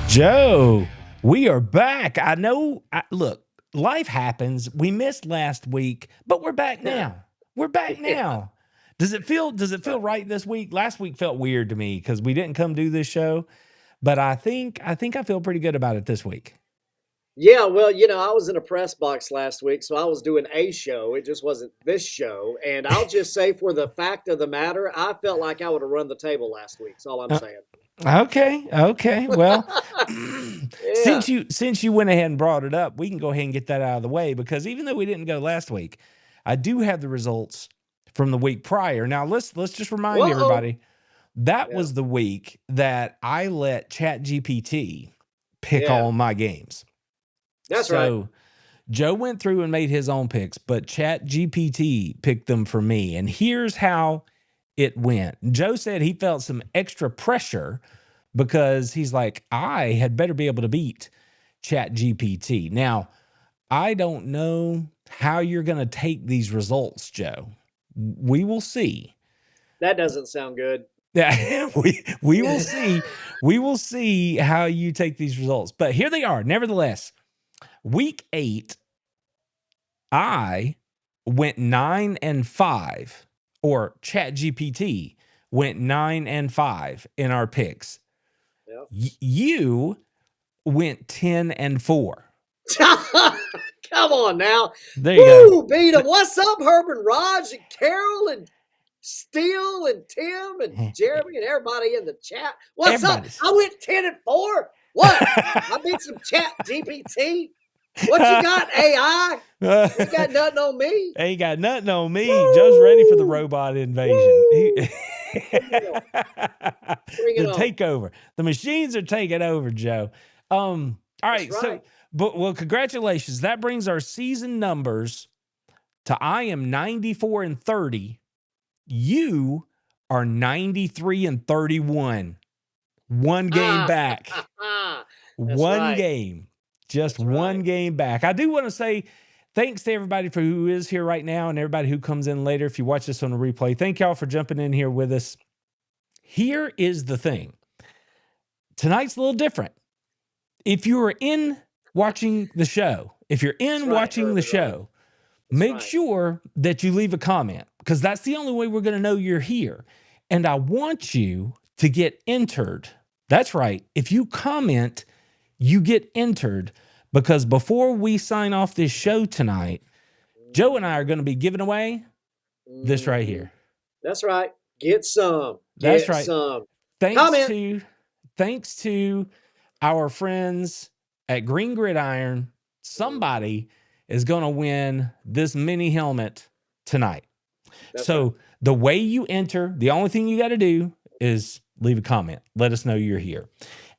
Joe, we are back. I know. Look, life happens. We missed last week, but we're back now. We're back Yeah. now. Does it feel right this week? Last week felt weird to me because we didn't come do this show, but I think I feel pretty good about it this week. Yeah, well, I was in a press box last week, so I was doing a show. It just wasn't this show. And I'll just say, for the fact of the matter, I felt like I would have run the table last week. That's all I'm Uh, saying. okay. Well, Yeah. since you went ahead and brought it up, we can go ahead and get that out of the way because even though we didn't go last week, I do have the results from the week prior. Now let's just remind Whoa. everybody that Yeah. was the week that I let ChatGPT pick Yeah. all my games. That's right. So Joe went through and made his own picks, but ChatGPT picked them for me. And here's how it went. Joe said he felt some extra pressure because he's like, I had better be able to beat ChatGPT. Now, I don't know how you're going to take these results, Joe. We will see. That doesn't sound good. Yeah, we will see. We will see how you take these results. But here they are. Nevertheless, week 8, I went 9-5, or ChatGPT went 9-5 in our picks. Yeah. You went 10-4. Come on now. There you go. Woo, beat 'em. What's up, Herb and Raj and Carol and Steele and Tim and Jeremy and everybody in the chat? What's Everybody's. up? I went 10-4. What? I beat some Chat GPT. What you got, AI? You got nothing on me. Ain't got nothing on me. Woo! Joe's ready for the robot invasion. Bring it The on. takeover. The machines are taking over, Joe. All right. That's right. Well, congratulations. That brings our season numbers to I am 94-30. You are 93-31. One game back. One right. game. Just That's one right. game back. I do want to say thanks to everybody for who is here right now and everybody who comes in later. If you watch this on a replay, thank y'all for jumping in here with us. Here is the thing. Tonight's a little different. If you are in watching the show, make sure that you leave a comment because that's the only way we're going to know you're here. And I want you to get entered. That's right. If you comment, you get entered because before we sign off this show tonight, Joe and I are going to be giving away this right here. That's right. Get some. That's Get right. some. Thanks to our friends at Green Gridiron, somebody is going to win this mini helmet tonight. So the way you enter, the only thing you got to do is leave a comment. Let us know you're here.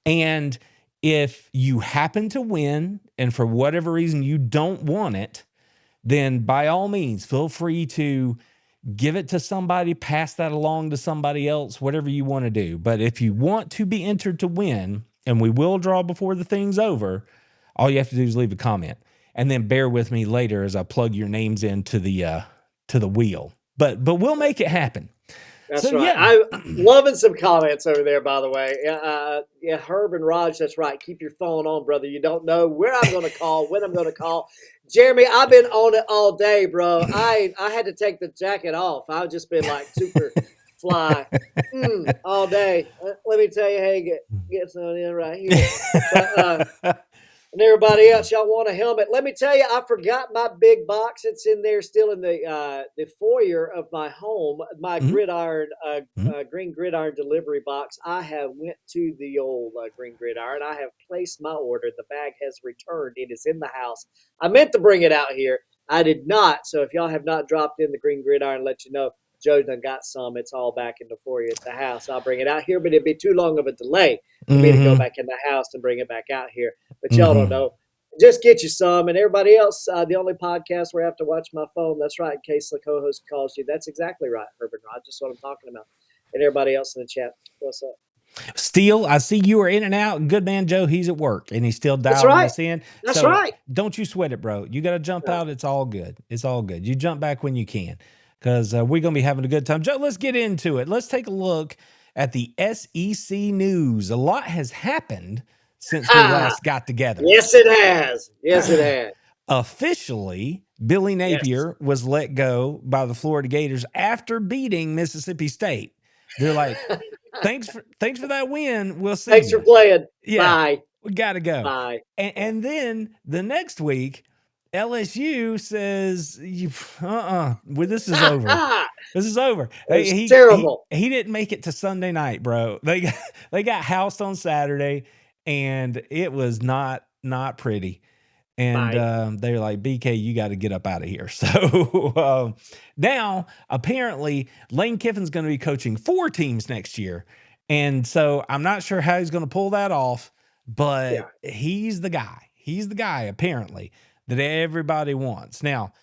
And if you happen to win and for whatever reason you don't want it, then by all means, feel free to give it to somebody, pass that along to somebody else, whatever you want to do. But if you want to be entered to win, and we will draw before the thing's over, all you have to do is leave a comment. And then bear with me later as I plug your names into the wheel. But we'll make it happen. That's So, right. yeah. I'm loving some comments over there, by the way. Yeah, Herb and Raj, that's right. Keep your phone on, brother. You don't know where I'm going to call, when I'm going to call. Jeremy, I've been on it all day, bro. I had to take the jacket off. I've just been like super fly all day. Let me tell you, hey, get some in right here. But, and everybody else, y'all want a helmet? Let me tell you, I forgot my big box. It's in there, still in the foyer of my home. My gridiron, green gridiron delivery box. I have went to the old green gridiron. I have placed my order. The bag has returned. It is in the house. I meant to bring it out here. I did not. So if y'all have not dropped in the green gridiron, let you know. Joe done got some. It's all back in the foyer at the house. I'll bring it out here, but it'd be too long of a delay for me to go back in the house and bring it back out here. But y'all don't know. Just get you some. And everybody else, the only podcast where I have to watch my phone. That's right. In case the co-host calls you. That's exactly right, Herbert Rod. Just what I'm talking about. And everybody else in the chat. What's up? Steele, I see you are in and out. Good man, Joe. He's at work and he's still dialing us in. That's right. Don't you sweat it, bro. You got to jump out. It's all good. It's all good. You jump back when you can because we're going to be having a good time. Joe, let's get into it. Let's take a look at the SEC news. A lot has happened since we last got together. Yes, it has. Yes, it has. Officially, Billy Yes. Napier was let go by the Florida Gators after beating Mississippi State. They're like, thanks for that win. We'll see Thanks you. for playing. Yeah, Bye. we got to go. Bye. And then the next week, LSU says, well, this is over. This is over. It's He terrible. didn't make it to Sunday night, bro. They got housed on Saturday, and it was not pretty. And they're like, BK, you got to get up out of here. So now, apparently, Lane Kiffin's going to be coaching 4 teams next year. And so I'm not sure how he's going to pull that off, but he's the guy. He's the guy, apparently, that everybody wants. Now,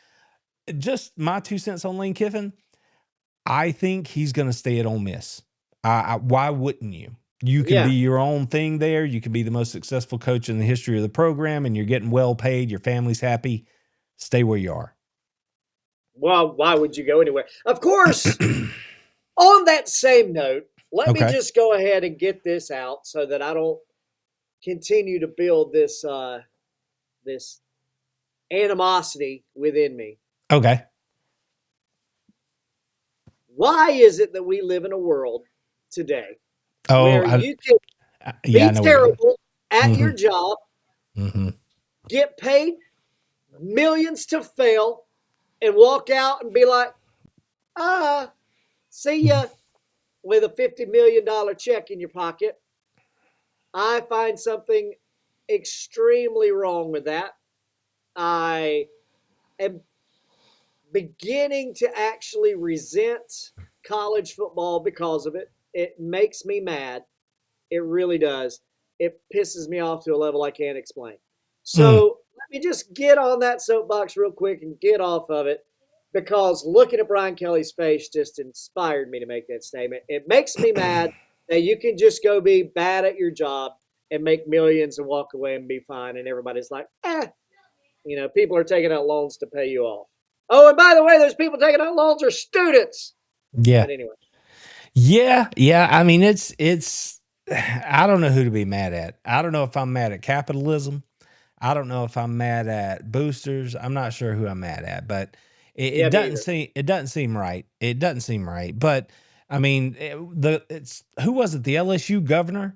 just my 2 cents on Lane Kiffin, I think he's going to stay at Ole Miss. Why wouldn't you? You can be your own thing there. You can be the most successful coach in the history of the program, and you're getting well paid. Your family's happy. Stay where you are. Well, why would you go anywhere? Of course, on that same note, let me just go ahead and get this out so that I don't continue to build this this animosity within me. Okay. Why is it that we live in a world today where you can be terrible at your job, get paid millions to fail, and walk out and be like, see ya, with a $50 million check in your pocket? I find something extremely wrong with that. I am beginning to actually resent college football because of it. It makes me mad. It really does. It pisses me off to a level I can't explain. So let me just get on that soapbox real quick and get off of it, because looking at Brian Kelly's face just inspired me to make that statement. It makes me mad that you can just go be bad at your job and make millions and walk away and be fine. And everybody's like, people are taking out loans to pay you off. Oh, and by the way, those people taking out loans are students. Yeah. But anyway. Yeah. I mean, it's, I don't know who to be mad at. I don't know if I'm mad at capitalism. I don't know if I'm mad at boosters. I'm not sure who I'm mad at, but it doesn't seem right. It doesn't seem right. But I mean, who was it? The LSU governor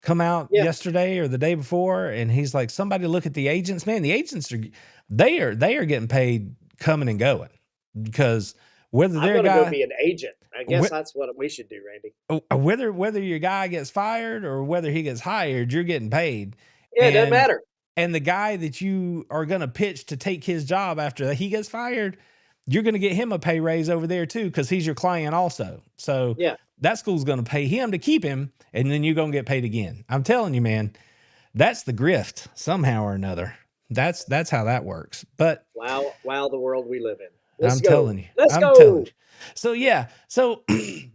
come out yesterday or the day before, and he's like, somebody look at the agents. Man, the agents they are getting paid coming and going, because whether they're going to go be an agent. I guess that's what we should do, Randy. Whether your guy gets fired or whether he gets hired, you're getting paid. Yeah, it doesn't matter. And the guy that you are going to pitch to take his job after he gets fired, you're going to get him a pay raise over there too, because he's your client also. So that school's going to pay him to keep him, and then you're going to get paid again. I'm telling you, man, that's the grift somehow or another. That's how that works. But wow, the world we live in. Let's go. Telling you. Let's go. So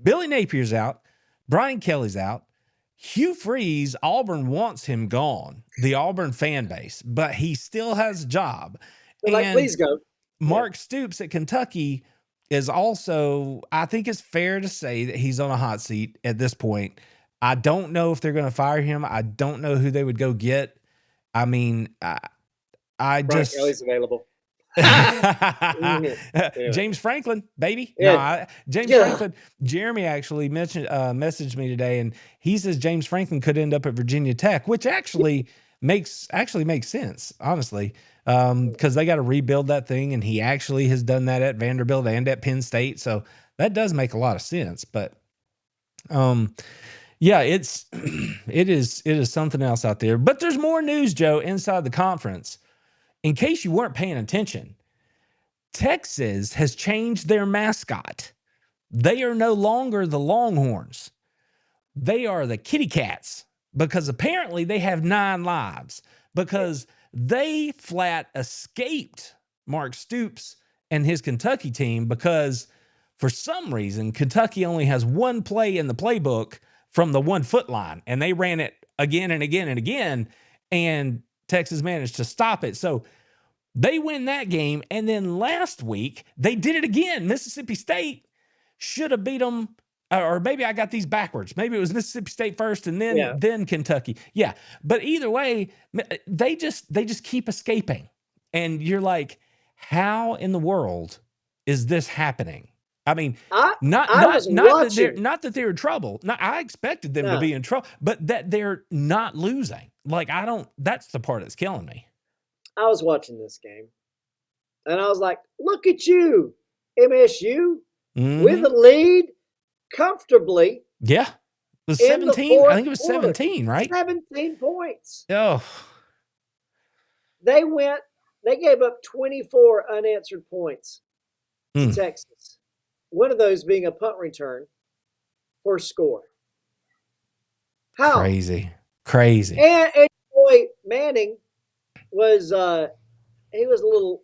Billy Napier's out. Brian Kelly's out. Hugh Freeze, Auburn wants him gone, the Auburn fan base, but he still has a job. They're like, please go. Mark Stoops at Kentucky is also, I think it's fair to say that he's on a hot seat at this point. I don't know if they're going to fire him. I don't know who they would go get. I mean, Brian Kelly's available. James Franklin, baby. James Franklin. Jeremy actually messaged me today, and he says James Franklin could end up at Virginia Tech, which actually makes sense, honestly, because they got to rebuild that thing, and he actually has done that at Vanderbilt and at Penn State, so that does make a lot of sense. But it is something else out there. But there's more news, Joe, inside the conference. In case you weren't paying attention, Texas has changed their mascot. They are no longer the Longhorns. They are the Kitty Cats, because apparently they have 9 lives, because they flat escaped Mark Stoops and his Kentucky team, because for some reason, Kentucky only has 1 play in the playbook from the 1-foot line, and they ran it again and again and again, and Texas managed to stop it. So they win that game. And then last week, they did it again. Mississippi State should have beat them or maybe I got these backwards. Maybe it was Mississippi State first and then Kentucky. Yeah. But either way, they just keep escaping. And you're like, how in the world is this happening? I mean, not that they're in trouble. I expected them to be in trouble, but that they're not losing. Like, that's the part that's killing me. I was watching this game and I was like, look at you, MSU, with the lead comfortably. Yeah. It was 17. I think it was 17, right? 17 points. Oh. They gave up 24 unanswered points to Texas. One of those being a punt return for a score. How? Crazy. And boy, Manning was he was a little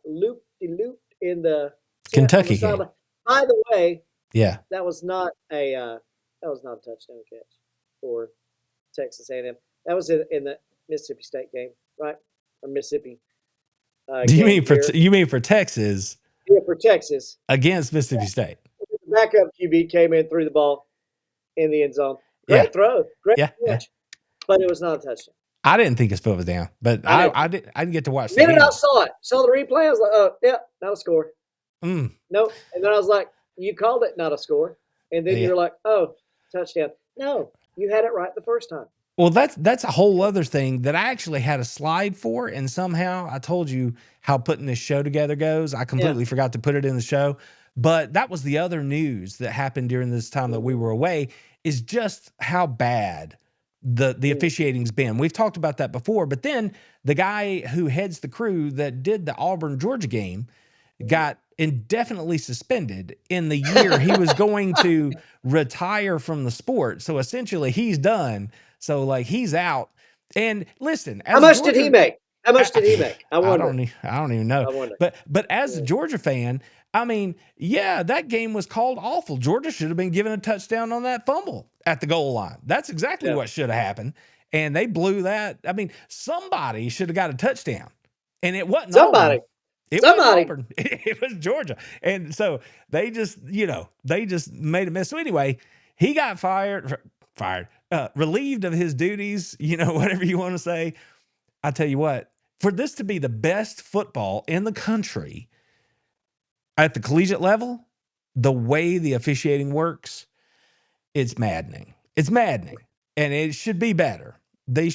loop-de-loop in the Kentucky game. By the way, yeah, that was not a touchdown catch for Texas A&M. That was in the Mississippi State game, right? Or Mississippi. Do you mean for Texas? Yeah, for Texas against Mississippi State. The backup QB came in, threw the ball in the end zone. Great throw, great catch, but it was not a touchdown. I didn't think his foot was down, but I didn't get to watch. The minute I saw the replay, I was like, oh yeah, not a score. No, and then I was like, you called it not a score, and then you're like, oh, touchdown. No, you had it right the first time. Well, that's a whole other thing that I actually had a slide for, and somehow I told you how putting this show together goes. I completely forgot to put it in the show, but that was the other news that happened during this time that we were away, is just how bad the officiating's been. We've talked about that before, but then the guy who heads the crew that did the Auburn-Georgia game got indefinitely suspended in the year he was going to retire from the sport. So essentially he's done. So like he's out. And listen, how much did he make? How much did he make? I wonder. I don't even know. But as a Georgia fan, I mean, yeah, that game was called awful. Georgia should have been given a touchdown on that fumble at the goal line. That's exactly what should have happened. And they blew that. I mean, somebody should have got a touchdown. And it wasn't somebody. Auburn. It wasn't Auburn. It was Georgia. And so they just made a mess. So anyway, he got relieved of his duties, whatever you want to say. I tell you what, for this to be the best football in the country at the collegiate level, the way the officiating works, it's maddening. It's maddening. And it should be better. They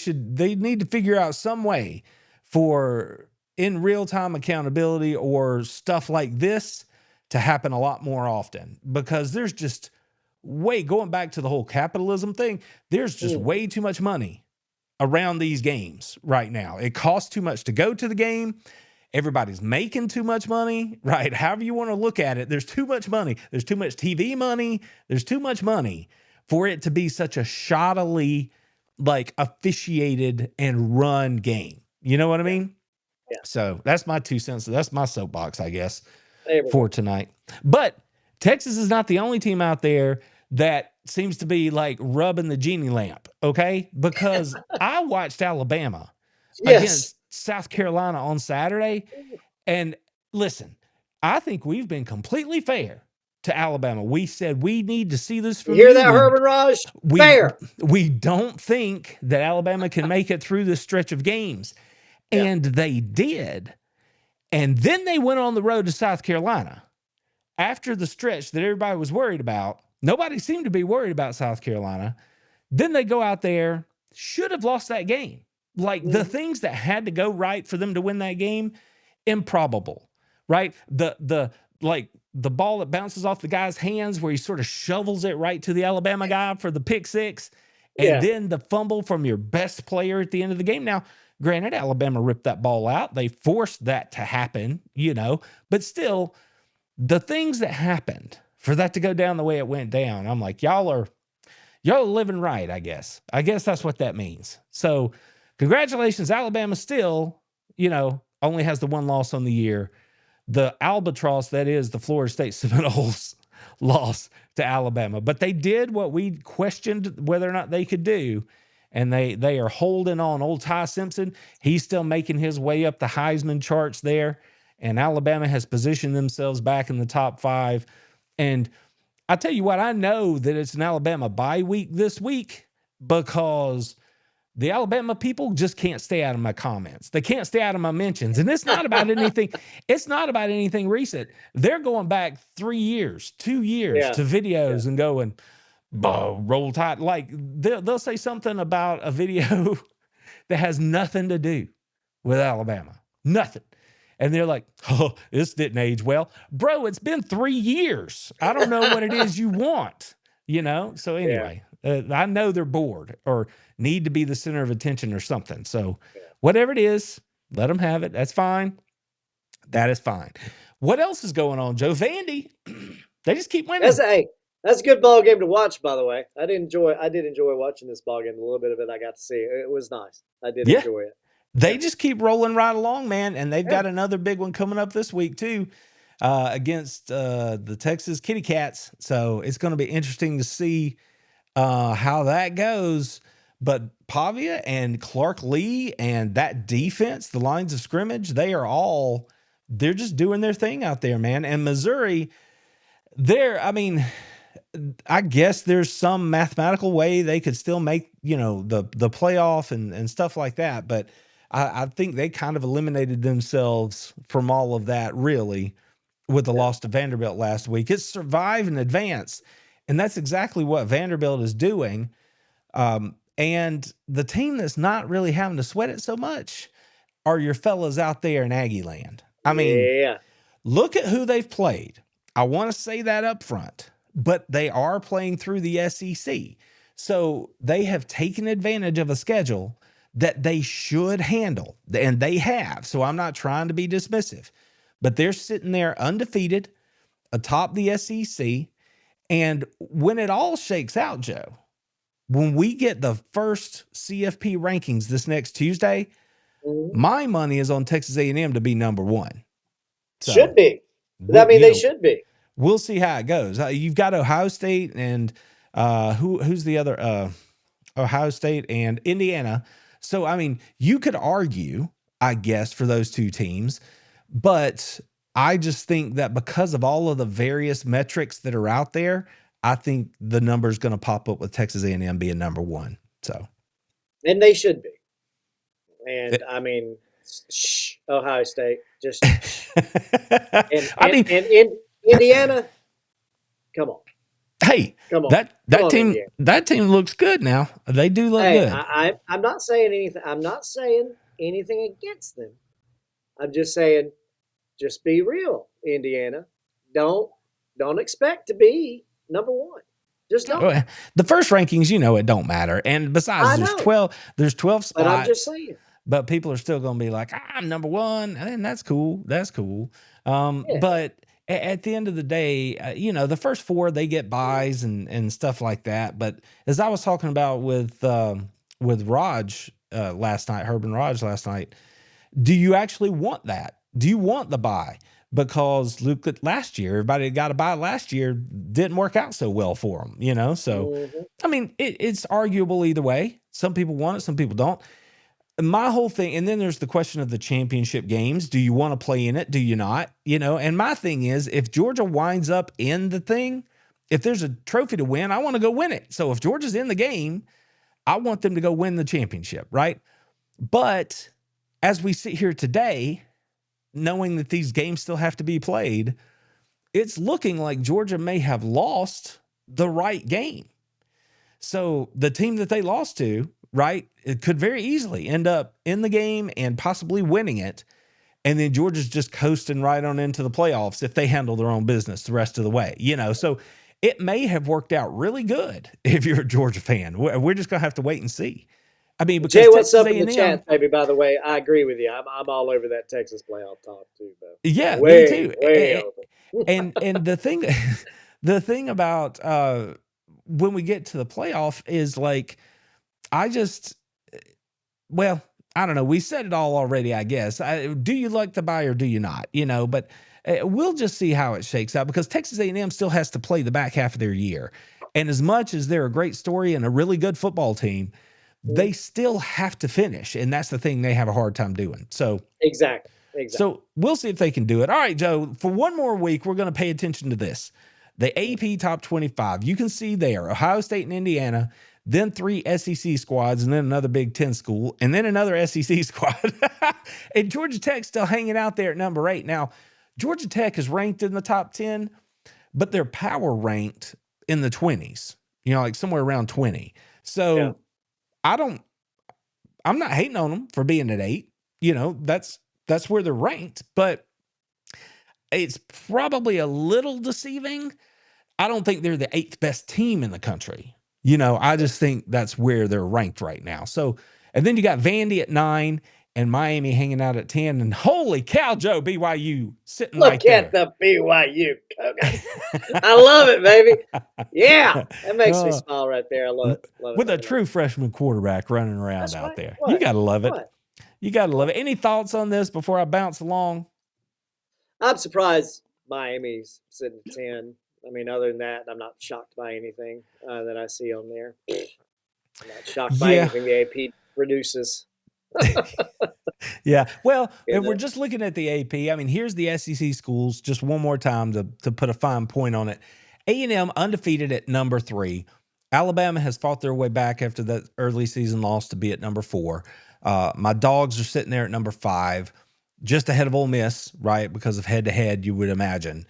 need to figure out some way for in real-time accountability or stuff like this to happen a lot more often, because there's just going back to the whole capitalism thing, there's just way too much money around these games right now. It costs too much to go to the game. Everybody's making too much money, right? However you want to look at it, there's too much money. There's too much TV money. There's too much money for it to be such a shoddily officiated and run game. You know what I mean? Yeah. So that's my 2 cents. That's my soapbox, I guess, for tonight. But Texas is not the only team out there that seems to be rubbing the genie lamp, okay? Because I watched Alabama against South Carolina on Saturday. And listen, I think we've been completely fair to Alabama. We said we need to see this from you. Hear that, Herman Raj? Fair. We don't think that Alabama can make it through this stretch of games. And they did. And then they went on the road to South Carolina. After the stretch that everybody was worried about, nobody seemed to be worried about South Carolina. Then they go out there, should have lost that game. The things that had to go right for them to win that game, improbable, right? The ball that bounces off the guy's hands where he sort of shovels it right to the Alabama guy for the pick six. And then the fumble from your best player at the end of the game. Now, granted, Alabama ripped that ball out. They forced that to happen, but still, the things that happened for that to go down the way it went down, I'm like, y'all are living right, I guess. I guess that's what that means. So congratulations, Alabama still, only has the one loss on the year. The albatross, that is the Florida State Seminoles, loss to Alabama. But they did what we questioned whether or not they could do, and they are holding on. Old Ty Simpson, he's still making his way up the Heisman charts there, and Alabama has positioned themselves back in the top 5. And I tell you what, I know that it's an Alabama bye week this week because the Alabama people just can't stay out of my comments. They can't stay out of my mentions. And it's not about anything. It's not about anything recent. They're going back 3 years, 2 years Yeah. to videos and going, roll tide. Like they'll say something about a video that has nothing to do with Alabama. Nothing. And they're like, oh, this didn't age well. Bro, it's been 3 years. I don't know what it is you want, you know? So anyway, I know they're bored or need to be the center of attention or something. So whatever it is, let them have it. That's fine. That is fine. What else is going on, Joe? Vandy, they just keep winning. That's a good ball game to watch, by the way. I did enjoy watching this ball game. A little bit of it I got to see. It was nice. I did enjoy it. They just keep rolling right along, man. And they've got another big one coming up this week, too, against the Texas Kitty Cats. So it's going to be interesting to see how that goes. But Pavia and Clark Lee and that defense, the lines of scrimmage, they're just doing their thing out there, man. And Missouri, I guess there's some mathematical way they could still make, the playoff and stuff like that. But I think they kind of eliminated themselves from all of that, really, with the loss to Vanderbilt last week. It's survive and advance. And that's exactly what Vanderbilt is doing. And the team that's not really having to sweat it so much are your fellas out there in Aggie land. I mean, look at who they've played. I want to say that up front, but they are playing through the SEC. So they have taken advantage of a schedule that they should handle, and they have. So I'm not trying to be dismissive, but they're sitting there undefeated atop the SEC. And when it all shakes out, Joe, when we get the first CFP rankings this next Tuesday, my money is on Texas A&M to be number one. So should be. They should be. We'll see how it goes. You've got Ohio State and who's the other? Ohio State and Indiana. So, I mean, you could argue, I guess, for those two teams, but I just think that because of all of the various metrics that are out there, I think the number is going to pop up with Texas A&M being number one. So, and they should be. And Ohio State just. and Indiana, come on. Hey, come on. That team looks good now. They do look good. I'm not saying anything. I'm not saying anything against them. I'm just saying, just be real, Indiana. Don't expect to be number one. Just don't. The first rankings, it don't matter. And besides, there's 12 spots. But I'm just saying. But people are still going to be like, I'm number one. And that's cool. That's cool. But at the end of the day, the first four, they get buys and stuff like that. But as I was talking about with Raj last night, Herb and Raj last night, do you actually want that? Do you want the buy? Because look at last year, everybody that got a buy last year didn't work out so well for them, So, I mean, it's arguable either way. Some people want it, some people don't. My whole thing, and then there's the question of the championship games. Do you want to play in it? Do you not? And my thing is, if Georgia winds up in the thing, if there's a trophy to win, I want to go win it. So if Georgia's in the game, I want them to go win the championship, right? But as we sit here today, knowing that these games still have to be played, it's looking like Georgia may have lost the right game. So the team that they lost to, right, it could very easily end up in the game and possibly winning it. And then Georgia's just coasting right on into the playoffs if they handle their own business the rest of the way, So it may have worked out really good if you're a Georgia fan. We're just going to have to wait and see. I mean, because Jay, what's up in the chat, baby? By the way, I agree with you. I'm all over that Texas playoff talk too, bro. Yeah, me too. And the thing about when we get to the playoff is like, I don't know. We said it all already, I guess. Do you like the buy or do you not? But we'll just see how it shakes out because Texas A&M still has to play the back half of their year. And as much as they're a great story and a really good football team, they still have to finish. And that's the thing they have a hard time doing. So exactly. So we'll see if they can do it. All right, Joe, for one more week, we're going to pay attention to this. The AP top 25, you can see there Ohio State and Indiana, then 3 SEC squads, and then another Big Ten school, and then another SEC squad. And Georgia Tech's still hanging out there at number 8. Now, Georgia Tech is ranked in the top 10, but they're power ranked in the 20s, like somewhere around 20. So I'm not hating on them for being at 8. That's where they're ranked, but it's probably a little deceiving. I don't think they're the 8th best team in the country. I just think that's where they're ranked right now. So, and then you got Vandy at 9 and Miami hanging out at 10. And holy cow, Joe, BYU sitting right there. Look at the BYU. I love it, baby. Yeah, that makes me smile right there. I love it. With a true freshman quarterback running around out there. What? You got to love it. What? You got to love it. Any thoughts on this before I bounce along? I'm surprised Miami's sitting at 10. I mean, other than that, I'm not shocked by anything that I see on there. I'm not shocked by anything the AP produces. Yeah. Well, if we're just looking at the AP, I mean, here's the SEC schools just one more time to put a fine point on it. A&M undefeated at number 3. Alabama has fought their way back after that early season loss to be at number 4. My Dogs are sitting there at number 5, just ahead of Ole Miss, right? Because of head-to-head, you would imagine.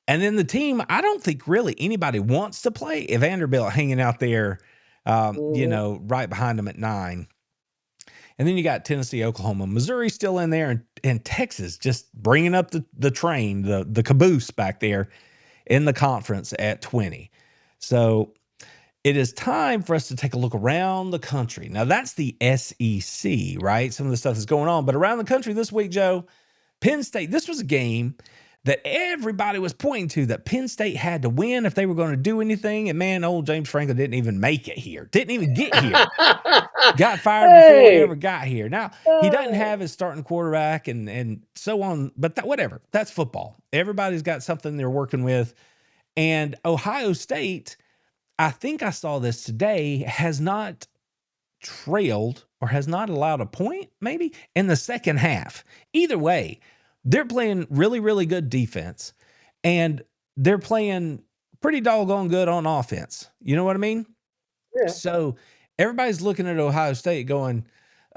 And then the team, I don't think really anybody wants to play. Vanderbilt hanging out there, right behind them at 9. And then you got Tennessee, Oklahoma, Missouri still in there, and Texas just bringing up the train, the caboose back there in the conference at 20. So it is time for us to take a look around the country. Now, that's the SEC, right? Some of the stuff that's going on. But around the country this week, Joe, Penn State, this was a game that everybody was pointing to, that Penn State had to win if they were going to do anything. And man, old James Franklin didn't even make it here. Didn't even get here. Got fired before he ever got here. Now, he doesn't have his starting quarterback and so on, but whatever. That's football. Everybody's got something they're working with. And Ohio State, I think I saw this today, has not trailed or has not allowed a point maybe in the second half. Either way, they're playing really, really good defense, and they're playing pretty doggone good on offense. You know what I mean? Yeah. So everybody's looking at Ohio State going,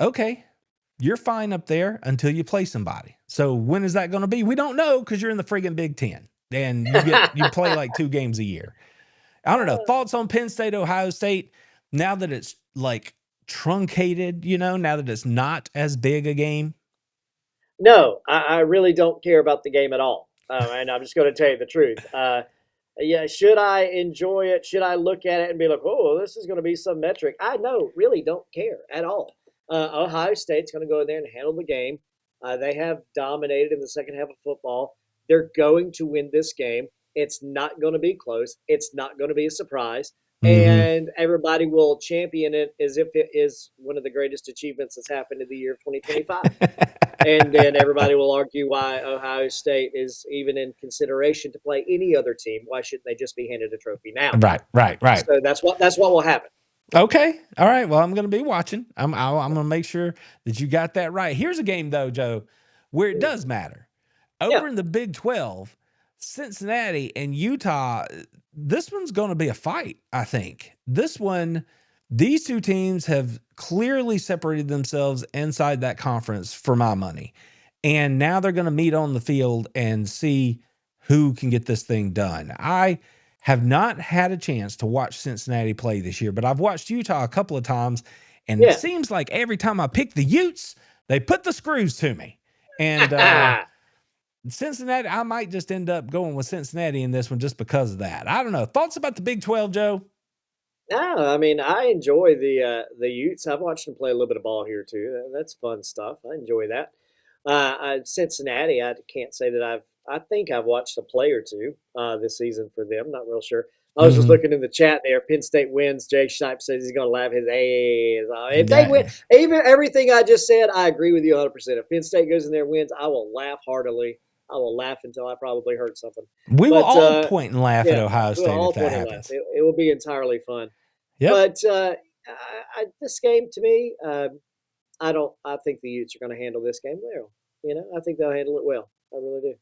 okay, you're fine up there until you play somebody. So when is that going to be? We don't know, because you're in the friggin' Big Ten, and you play like 2 games a year. I don't know. Thoughts on Penn State, Ohio State, now that it's like truncated, now that it's not as big a game? No, I really don't care about the game at all. And I'm just going to tell you the truth. Should I enjoy it? Should I look at it and be like, oh, this is going to be some metric? I really don't care at all. Ohio State's going to go in there and handle the game. They have dominated in the second half of football. They're going to win this game. It's not going to be close. It's not going to be a surprise. And everybody will champion it as if it is one of the greatest achievements that's happened in the year of 2025. And then everybody will argue why Ohio State is even in consideration to play any other team. Why shouldn't they just be handed a trophy now? Right. So that's what will happen. Okay. All right. Well, I'm going to be watching. I'm going to make sure that you got that right. Here's a game, though, Joe, where it does matter. Over in the Big 12, Cincinnati and Utah, this one's going to be a fight, I think. These 2 teams have clearly separated themselves inside that conference for my money. And now they're going to meet on the field and see who can get this thing done. I have not had a chance to watch Cincinnati play this year, but I've watched Utah a couple of times, and it seems like every time I pick the Utes, they put the screws to me. And Cincinnati, I might just end up going with Cincinnati in this one just because of that. I don't know. Thoughts about the Big 12, Joe? No, I mean, I enjoy the Utes. I've watched them play a little bit of ball here too. That's fun stuff. I enjoy that. Cincinnati, I can't say that I think I've watched a play or 2 this season for them. Not real sure. I was just looking in the chat there. Penn State wins. Jay Shipe says he's going to laugh his ass off. If they win, even everything I just said, I agree with you 100%. If Penn State goes in there and wins, I will laugh heartily. I will laugh until I probably hurt something. We will all point and laugh at Ohio State if that happens. It will be entirely fun. Yep. But this game, to me, I think the Utes are going to handle this game well. I think they'll handle it well. I really do.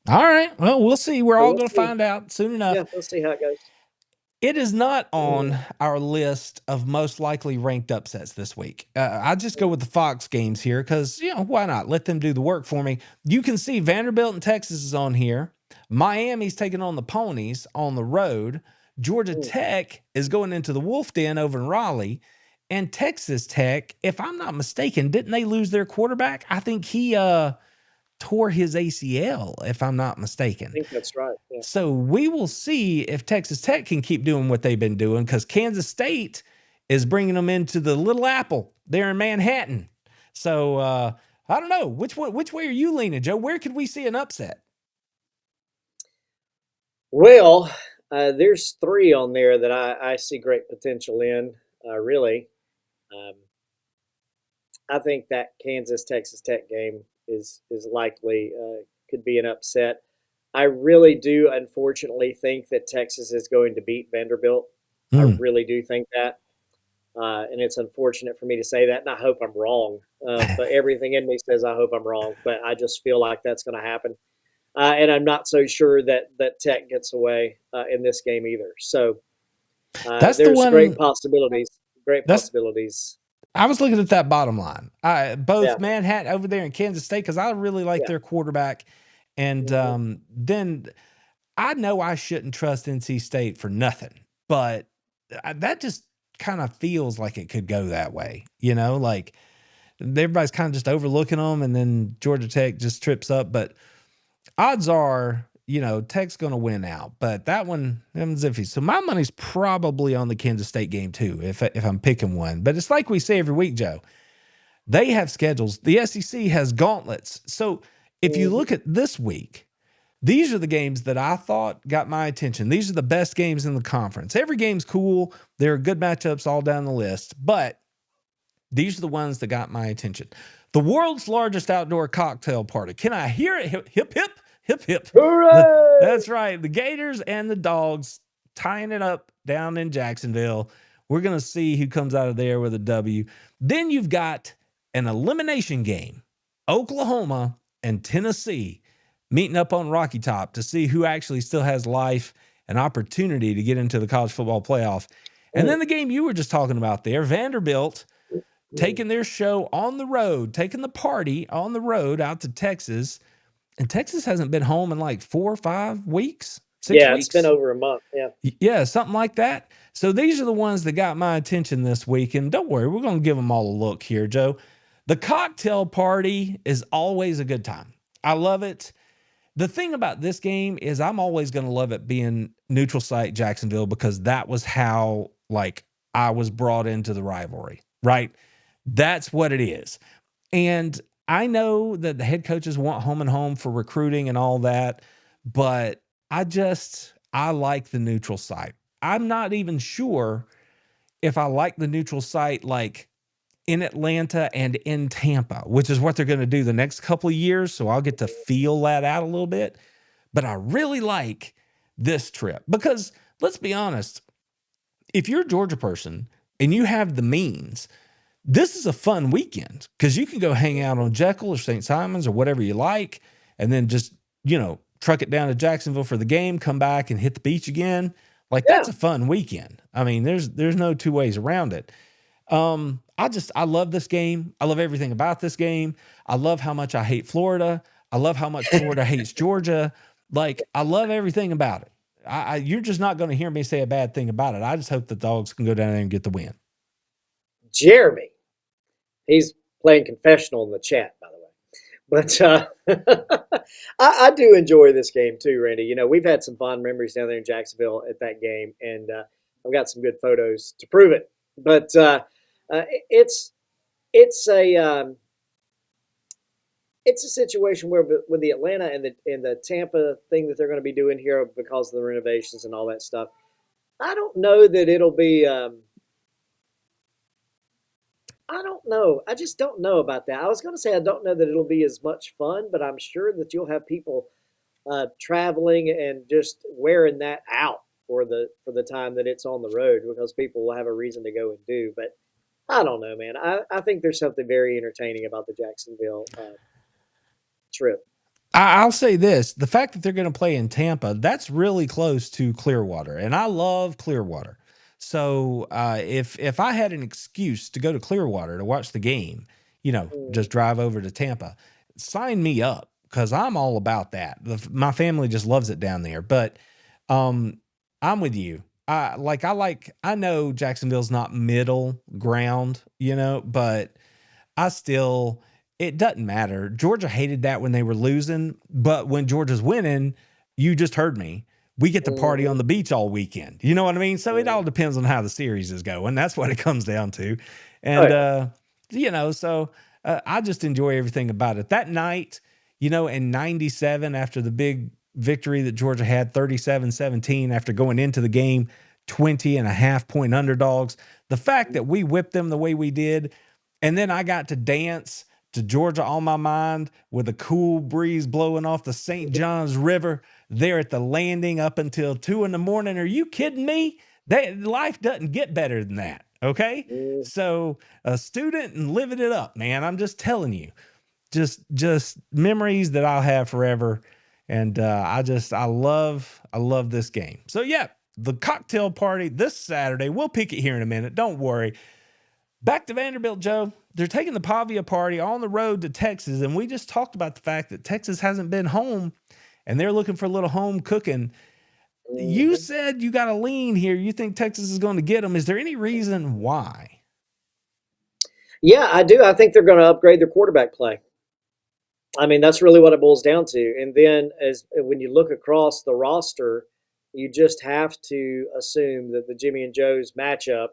All right. Well, we'll see. We're So all we'll going to see. find out soon enough. Yeah, we'll see how it goes. It is not on Mm, our list of most likely ranked upsets this week. I just go with the Fox games here because, why not? Let them do the work for me. You can see Vanderbilt and Texas is on here. Miami's taking on the Ponies on the road. Georgia mm. Tech is going into the Wolf Den over in Raleigh. And Texas Tech, if I'm not mistaken, didn't they lose their quarterback? I think he tore his ACL, if I'm not I mistaken. think that's right. Yeah. So we will see if Texas Tech can keep doing what they've been doing because Kansas State is bringing them into the Little Apple there in Manhattan. So I don't know which way are you leaning, Joe? Where could we see an upset? Well, there's three on there that I see great potential in. Really, um, I think that Kansas Texas Tech game is likely could be an upset. I really do, unfortunately, think that Texas is going to beat Vanderbilt. I Mm. really do think that, and it's unfortunate for me to say that, and I hope I'm wrong. But everything in me says I hope I'm wrong. But I just feel like that's going to happen, and I'm not so sure that Tech gets away in this game either. So That's the there's great one. possibilities. Great That's possibilities. I was looking at that bottom line. Yeah, Both Manhattan over there in Kansas State because I really like yeah. their quarterback, and Hmm. then I know I shouldn't trust NC State for nothing, but that just kind of feels like it could go that way. Like everybody's kind of just overlooking them, and then Georgia Tech just trips up. But odds are, Tech's going to win out. But that one, them's iffy. So my money's probably on the Kansas State game too, if I'm picking one. But it's like we say every week, Joe. They have schedules. The SEC has gauntlets. So if you Hmm. look at this week, these are the games that I thought got my attention. These are the best games in the conference. Every game's cool. There are good matchups all down the list, but these are the ones that got my attention. The world's largest outdoor cocktail party. Can I hear it? Hip, hip, hip, hip, hip. Hooray! That's right. The Gators and the Dogs tying it up down in Jacksonville. We're going to see who comes out of there with a W. Then you've got an elimination game. Oklahoma and Tennessee meeting up on Rocky Top to see who actually still has life and opportunity to get into the college football playoff. And Mm, then the game you were just talking about there, Vanderbilt mm. taking their show on the road, taking the party on the road out to Texas. And Texas hasn't been home in like 4 or 5 weeks, 6 Yeah, it's been weeks. over a month. Yeah. Yeah, something like that. So these are the ones that got my attention this week. And don't worry, we're going to give them all a look here, Joe. The cocktail party is always a good time. I love it. The thing about this game is I'm always going to love it being neutral site Jacksonville because that was how like I was brought into the rivalry, right? That's what it is. And I know that the head coaches want home and home for recruiting and all that, but I like the neutral site. I'm not even sure if I like the neutral site like in Atlanta and in Tampa, which is what they're going to do the next couple of years. So I'll get to feel that out a little bit. But I really like this trip because let's be honest, if you're a Georgia person and you have the means, this is a fun weekend because you can go hang out on Jekyll or St. Simon's or whatever you like, and then just, truck it down to Jacksonville for the game, come back and hit the beach again. Like Yeah. that's a fun weekend. I mean, there's no two ways around it. I love this game. I love everything about this game. I love how much I hate Florida. I love how much Florida hates Georgia. Like I love everything about it. You're just not going to hear me say a bad thing about it. I just hope the Dogs can go down there and get the win. Jeremy, he's playing confessional in the chat, by the way. But I do enjoy this game too, Randy. We've had some fond memories down there in Jacksonville at that game, and I've got some good photos to prove it. But it's it's a it's a situation where with the Atlanta and the Tampa thing that they're going to be doing here because of the renovations and all that stuff, I don't know that it'll be. I don't know. I just don't know about that. I was going to say I don't know that it'll be as much fun, but I'm sure that you'll have people traveling and just wearing that out for the time that it's on the road because people will have a reason to go and do. But I don't know, man. I think there's something very entertaining about the Jacksonville trip. I'll say this: the fact that they're going to play in Tampa, that's really close to Clearwater, and I love Clearwater. So if I had an excuse to go to Clearwater to watch the game, Mm, just drive over to Tampa, sign me up because I'm all about that. My family just loves it down there. But um, I'm with you. I know Jacksonville's not middle ground, but I still, it doesn't matter. Georgia hated that when they were losing, but when Georgia's winning, you just heard me. We get to party on mhm, the beach all weekend. You know what I mean? So it mm. all depends on how the series is going. That's what it comes down to. Oh And, yeah. so I just enjoy everything about it. That night, in 97, after the big victory that Georgia had, 37-17, after going into the game 20.5 point underdogs, the fact that we whipped them the way we did, and then I got to dance to Georgia on My Mind with a cool breeze blowing off the St. Johns River there at the landing up until 2 in the morning. Are you kidding me? Life doesn't get better than that. Okay. Mm. So a student and living it up, man. I'm just telling you, just memories that I'll have forever. And I love this game. So yeah, the cocktail party this Saturday. We'll pick it here in a minute. Don't worry. Back to Vanderbilt, Joe. They're taking the Pavia party on the road to Texas, and we just talked about the fact that Texas hasn't been home, and they're looking for a little home cooking. You Mhm. said you got a lean here. You think Texas is going to get them. Is there any reason why? Yeah, I do. I think they're going to upgrade their quarterback play. I mean, that's really what it boils down to. And then, as when you look across the roster, you just have to assume that the Jimmy and Joe's matchup,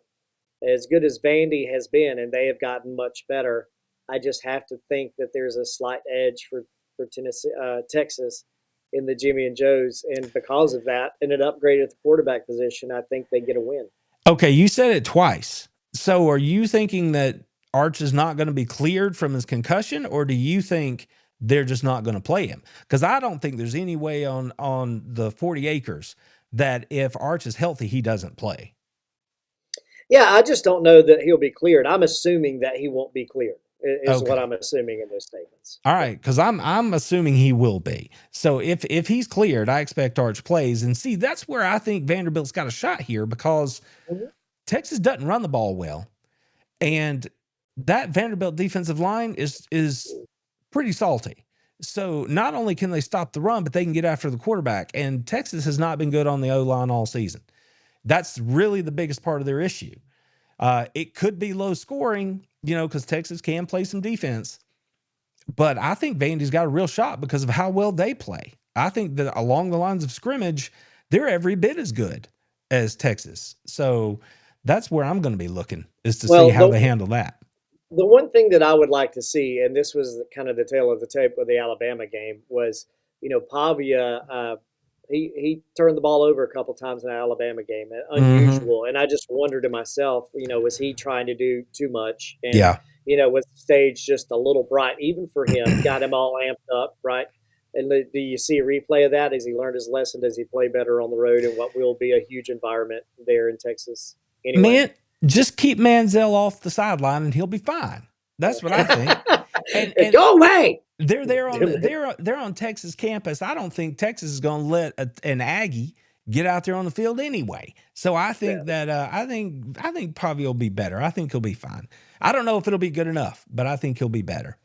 as good as Vandy has been, and they have gotten much better, I just have to think that there's a slight edge for Tennessee, Texas, in the Jimmy and Joe's, and because of that, and an upgrade at the quarterback position, I think they get a win. Okay, you said it twice. So are you thinking that Arch is not going to be cleared from his concussion, or do you think they're just not going to play him? Because I don't think there's any way on the 40 acres that if Arch is healthy, he doesn't play. Yeah, I just don't know that he'll be cleared. I'm assuming that he won't be cleared. Is what Okay. I'm assuming in those statements. All Yeah. right, because I'm assuming he will be. So if he's cleared, I expect Arch plays. And see, that's where I think Vanderbilt's got a shot here because Mhm. Texas doesn't run the ball well, and that Vanderbilt defensive line is pretty salty. So not only can they stop the run, but they can get after the quarterback. And Texas has not been good on the O line all season. That's really the biggest part of their issue. It could be low scoring, because Texas can play some defense, but I think Vandy's got a real shot because of how well they play. I think that along the lines of scrimmage, they're every bit as good as Texas. So that's where I'm going to be looking, is to see Well, how they handle that. the one thing that I would like to see, and this was kind of the tail of the tape with the Alabama game, was Pavia. He turned the ball over a couple times in the Alabama game, Mm-hmm. unusual. And I just wondered to myself, was he trying to do too much? And Yeah. was the stage just a little bright, even for him? Got him all amped up, right? And do you see a replay of that? Has he learned his lesson? Does he play better on the road in what will be a huge environment there in Texas? Anyway. Man, just keep Manziel off the sideline and he'll be fine. That's what I think. And Go away. they're there on they're on Texas campus. I don't think Texas is going to let an Aggie get out there on the field anyway. So I think that I think Pavia will be better. I think he'll be fine. I don't know if it'll be good enough, but I think he'll be better.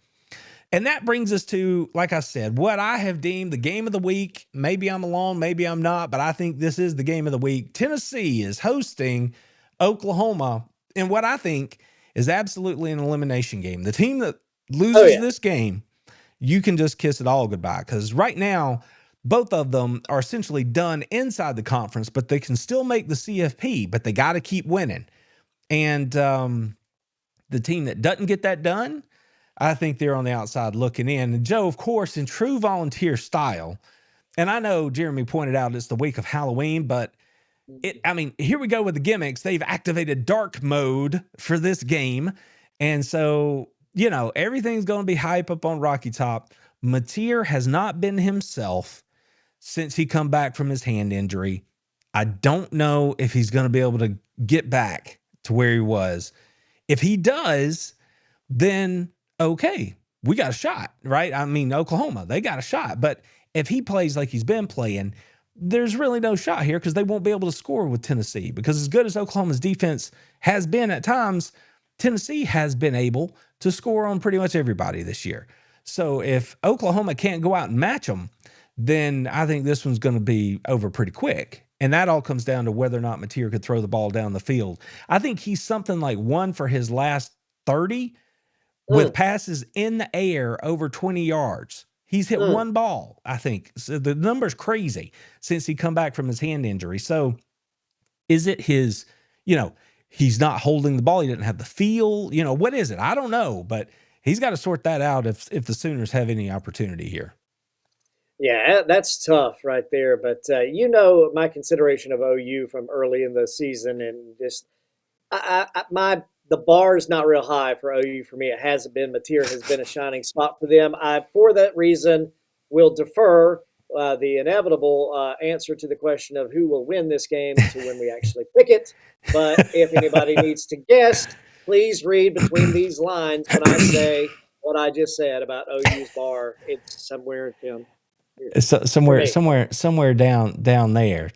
And that brings us to, like I said, what I have deemed the game of the week. Maybe I'm alone, maybe I'm not, but I think this is the game of the week. Tennessee is hosting Oklahoma in what I think is absolutely an elimination game. The team that Oh loses yeah. this game, you can just kiss it all goodbye, because right now, both of them are essentially done inside the conference, but they can still make the CFP, but they got to keep winning. And the team that doesn't get that done, I think they're on the outside looking in. And Joe, of course, in true volunteer style, and I know Jeremy pointed out it's the week of Halloween, but here we go with the gimmicks. They've activated dark mode for this game. And so, everything's going to be hype up on Rocky Top. Mateer has not been himself since he come back from his hand injury. I don't know if he's going to be able to get back to where he was. If he does, then okay, we got a shot, right? I mean, Oklahoma, they got a shot. But if he plays like he's been playing, there's really no shot here because they won't be able to score with Tennessee. Because as good as Oklahoma's defense has been at times, Tennessee has been able to score on pretty much everybody this year. So if Oklahoma can't go out and match them, then I think this one's going to be over pretty quick. And that all comes down to whether or not Mateer could throw the ball down the field. I think he's something like 1 for his last 30 with passes in the air over 20 yards. He's hit one ball, I think. So the number's crazy since he come back from his hand injury. So is it his, he's not holding the ball. He didn't have the feel. What is it? I don't know, but he's got to sort that out if the Sooners have any opportunity here. Yeah, that's tough right there. But my consideration of OU from early in the season, and just the bar is not real high for OU for me. It hasn't been. Mateer has been a shining spot for them. For that reason, will defer the inevitable answer to the question of who will win this game to when we actually pick it. But if anybody needs to guess, please read between these lines when I say what I just said about OU's bar. It's somewhere in So, somewhere down there.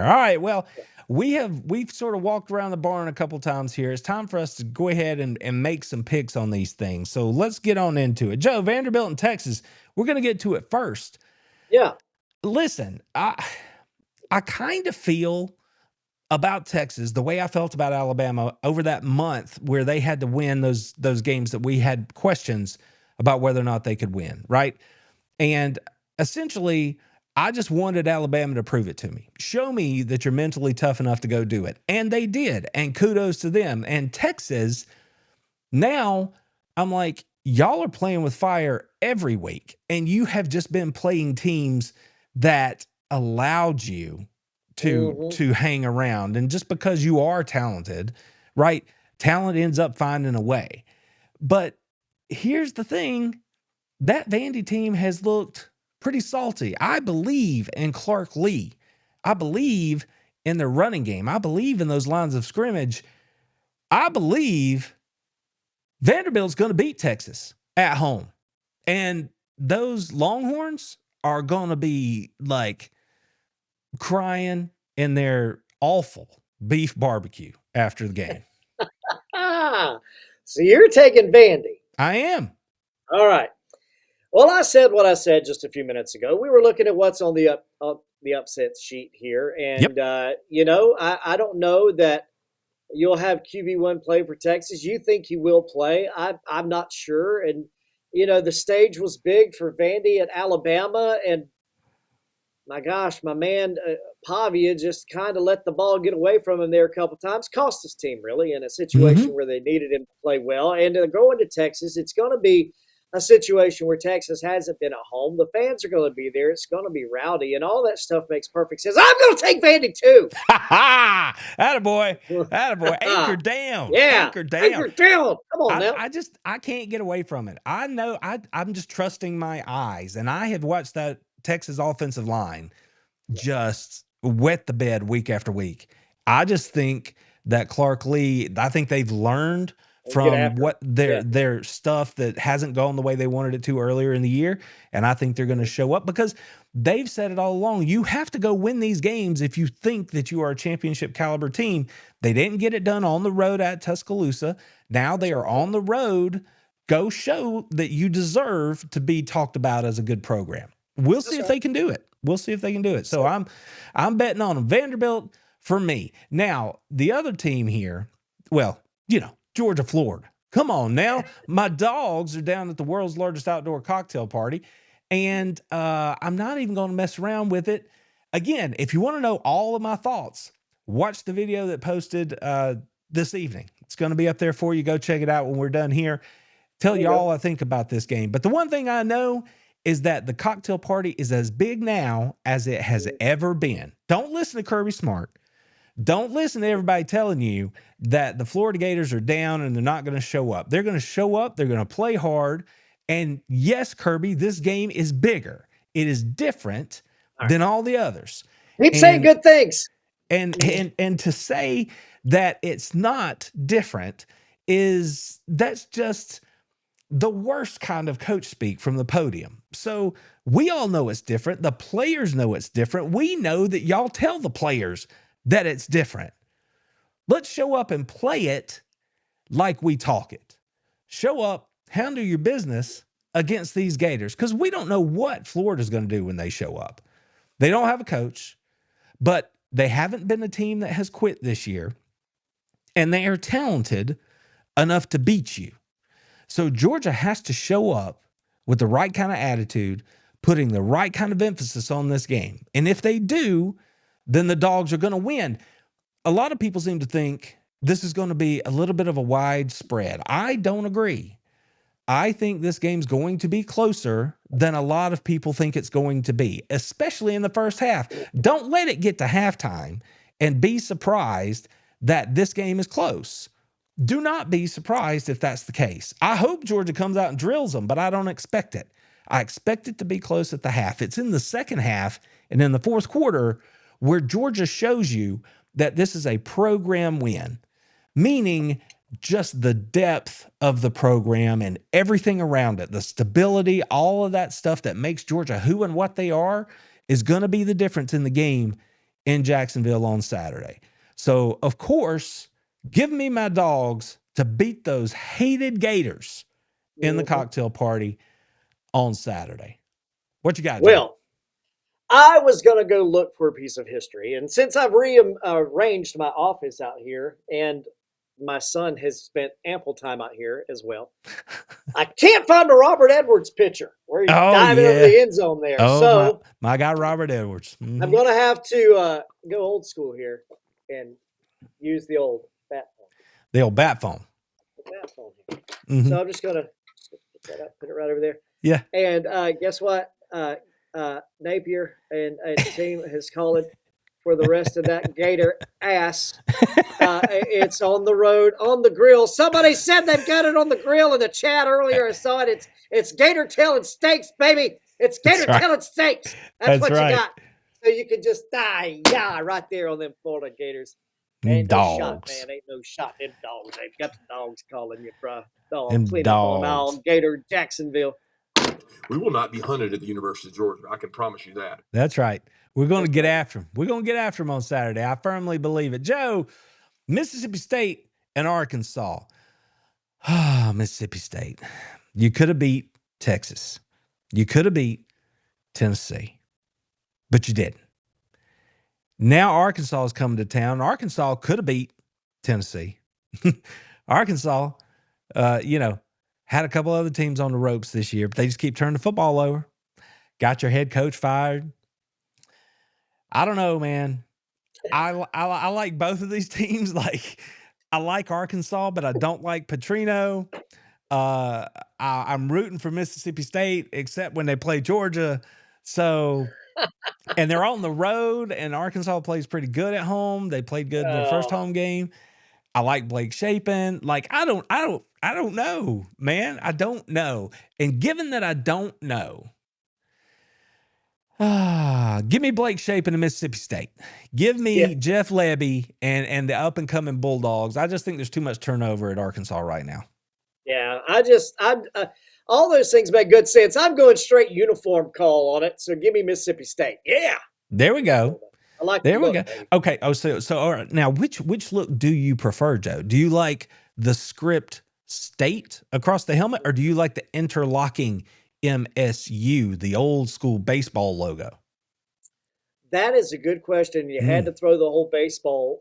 All right. Well, we've sort of walked around the barn a couple times here. It's time for us to go ahead and make some picks on these things. So let's get on into it. Joe, Vanderbilt and Texas, we're going to get to it first. Yeah. Listen, I kind of feel about Texas the way I felt about Alabama over that month where they had to win those games that we had questions about whether or not they could win, right? And essentially, I just wanted Alabama to prove it to me. Show me that you're mentally tough enough to go do it. And they did. And kudos to them. And Texas, now I'm like, y'all are playing with fire every week. And you have just been playing teams that allowed you to hang around. And just because you are talented, right? Talent ends up finding a way. But here's the thing. That Vandy team has looked pretty salty. I believe in Clark Lee. I believe in their running game. I believe in those lines of scrimmage. I believe Vanderbilt's going to beat Texas at home. And those Longhorns are going to be like crying in their awful beef barbecue after the game. So you're taking Vandy. I am. All right. Well, I said what I said just a few minutes ago. We were looking at what's on the upset sheet here, and I don't know that you'll have QB1 play for Texas. You think he will play? I'm not sure. And the stage was big for Vandy at Alabama, and my gosh, my man Pavia just kind of let the ball get away from him there a couple times. Cost his team really in a situation where they needed him to play well. And going to Texas, it's going to be a situation where Texas hasn't been at home. The fans are going to be there. It's going to be rowdy, and all that stuff makes perfect sense. I'm going to take Vandy too. Attaboy. Anchor down. Yeah. Anchor down. Anchor down. Come on now. I can't get away from it. I know I'm just trusting my eyes, and I have watched that Texas offensive line just wet the bed week after week. I just think that Clark Lee, I think they've learned from what their stuff that hasn't gone the way they wanted it to earlier in the year. And I think they're going to show up because they've said it all along. You have to go win these games if you think that you are a championship caliber team. They didn't get it done on the road at Tuscaloosa. Now they are on the road. Go show that you deserve to be talked about as a good program. We'll see if they can do it. So I'm betting on them. Vanderbilt for me. Now, the other team here, Georgia, Florida. Come on now. My dogs are down at the world's largest outdoor cocktail party, and I'm not even going to mess around with it. Again, if you want to know all of my thoughts, watch the video that posted this evening. It's going to be up there for you. Go check it out when we're done here. Tell you all I think about this game. But the one thing I know is that the cocktail party is as big now as it has ever been. Don't listen to Kirby Smart. Don't listen to everybody telling you that the Florida Gators are down and they're not going to show up. They're going to show up. They're going to play hard. And yes, Kirby, this game is bigger. It is different than all the others. Keep saying good things. And to say that it's not different that's just the worst kind of coach speak from the podium. So we all know it's different. The players know it's different. We know that y'all tell the players that it's different. Let's show up and play it like we talk it. Show up, handle your business against these Gators, because we don't know what Florida's going to do when they show up. They don't have a coach, but they haven't been a team that has quit this year, and they are talented enough to beat you. So Georgia has to show up with the right kind of attitude, putting the right kind of emphasis on this game. And if they do, then the Dogs are going to win. A lot of people seem to think this is going to be a little bit of a wide spread. I don't agree. I think this game's going to be closer than a lot of people think it's going to be, especially in the first half. Don't let it get to halftime and be surprised that this game is close. Do not be surprised if that's the case. I hope Georgia comes out and drills them, but I don't expect it. I expect it to be close at the half. It's in the second half and in the fourth quarter where Georgia shows you that this is a program win, meaning just the depth of the program and everything around it, the stability, all of that stuff that makes Georgia who and what they are is going to be the difference in the game in Jacksonville on Saturday. So, of course, give me my Dogs to beat those hated Gators in the cocktail party on Saturday. What you got, Joe? Well, I was going to go look for a piece of history. And since I've rearranged my office out here and my son has spent ample time out here as well, I can't find a Robert Edwards picture where he's diving over the end zone there. Oh, so my guy, Robert Edwards. I'm going to have to go old school here and use the old bat phone. The old bat phone. The bat phone here. Mm-hmm. So I'm just going to put that up, put it right over there. Yeah. And guess what? Napier and team has called it for the rest of that Gator ass. It's on the road, on the grill. Somebody said they've got it on the grill in the chat earlier. I saw it. It's Gator tail and steaks, baby. It's Gator tail and steaks. That's what you got. So you can just die, right there on them Florida Gators. Ain't Dogs. No shot, man. Ain't no shot. Them dogs. They've got the dogs calling you, bro. Dog, clean up on all Gator Jacksonville. We will not be hunted at the University of Georgia. I can promise you that. That's right. We're going to get after him. We're going to get after him on Saturday. I firmly believe it. Joe, Mississippi State and Arkansas. Mississippi State. You could have beat Texas. You could have beat Tennessee, but you didn't. Now Arkansas is coming to town. Arkansas could have beat Tennessee. Arkansas, had a couple other teams on the ropes this year, but they just keep turning the football over. Got your head coach fired. I don't know, man. I like both of these teams. Like, I like Arkansas, but I don't like Petrino. I'm rooting for Mississippi State, except when they play Georgia. So, and they're on the road, and Arkansas plays pretty good at home. They played good in their first home game. I like Blake Shapen. Like, I don't know, man. I don't know. And given that I don't know, give me Blake Shapen and Mississippi State. Give me Jeff Lebby and the up and coming Bulldogs. I just think there's too much turnover at Arkansas right now. Yeah, all those things make good sense. I'm going straight uniform call on it. So give me Mississippi State. Yeah. There we go. I like there we go. Baby. Okay. Oh, so all right. Now, which look do you prefer, Joe? Do you like the script state across the helmet, or do you like the interlocking MSU, the old school baseball logo? That is a good question. You had to throw the whole baseball,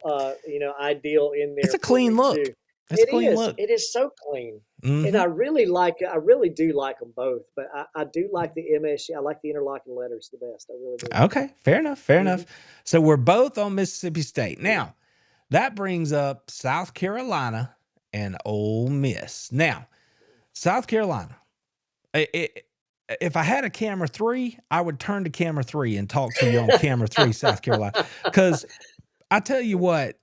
ideal in there. It's a clean look. Too. It is so clean. Mm-hmm. And I really do like them both, but I do like the MSU. I like the interlocking letters the best. I really do. Okay. Fair enough. So we're both on Mississippi State. Now, that brings up South Carolina and Ole Miss. Now, South Carolina, if I had a camera 3, I would turn to camera 3 and talk to you on camera 3, South Carolina. Because I tell you what,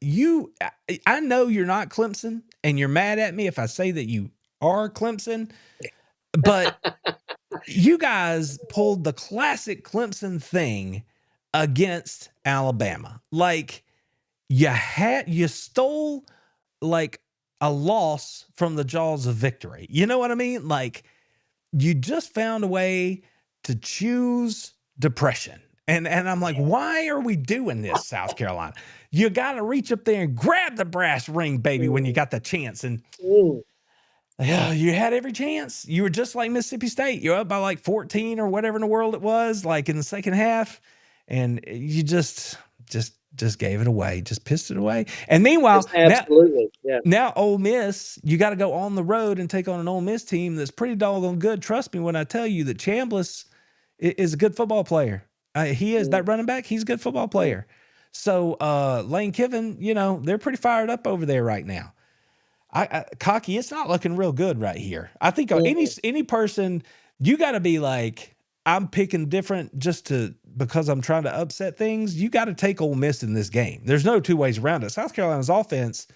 I know you're not Clemson, and you're mad at me if I say that you are Clemson, but you guys pulled the classic Clemson thing against Alabama. Like, you stole like a loss from the jaws of victory. You know what I mean? Like, you just found a way to choose depression. And I'm like, why are we doing this, South Carolina? You got to reach up there and grab the brass ring, baby, when you got the chance. And yeah, you had every chance. You were just like Mississippi State. You're up by like 14 or whatever in the world it was, like in the second half, and you just gave it away, just pissed it away. And meanwhile, absolutely, now Ole Miss, you got to go on the road and take on an Ole Miss team that's pretty doggone good. Trust me when I tell you that Chambliss is a good football player. He is that running back. He's a good football player. So Lane Kiffin, you know, they're pretty fired up over there right now. Cocky, it's not looking real good right here. I think any person, you got to be like, I'm picking different because I'm trying to upset things. You got to take Ole Miss in this game. There's no two ways around it. South Carolina's offense,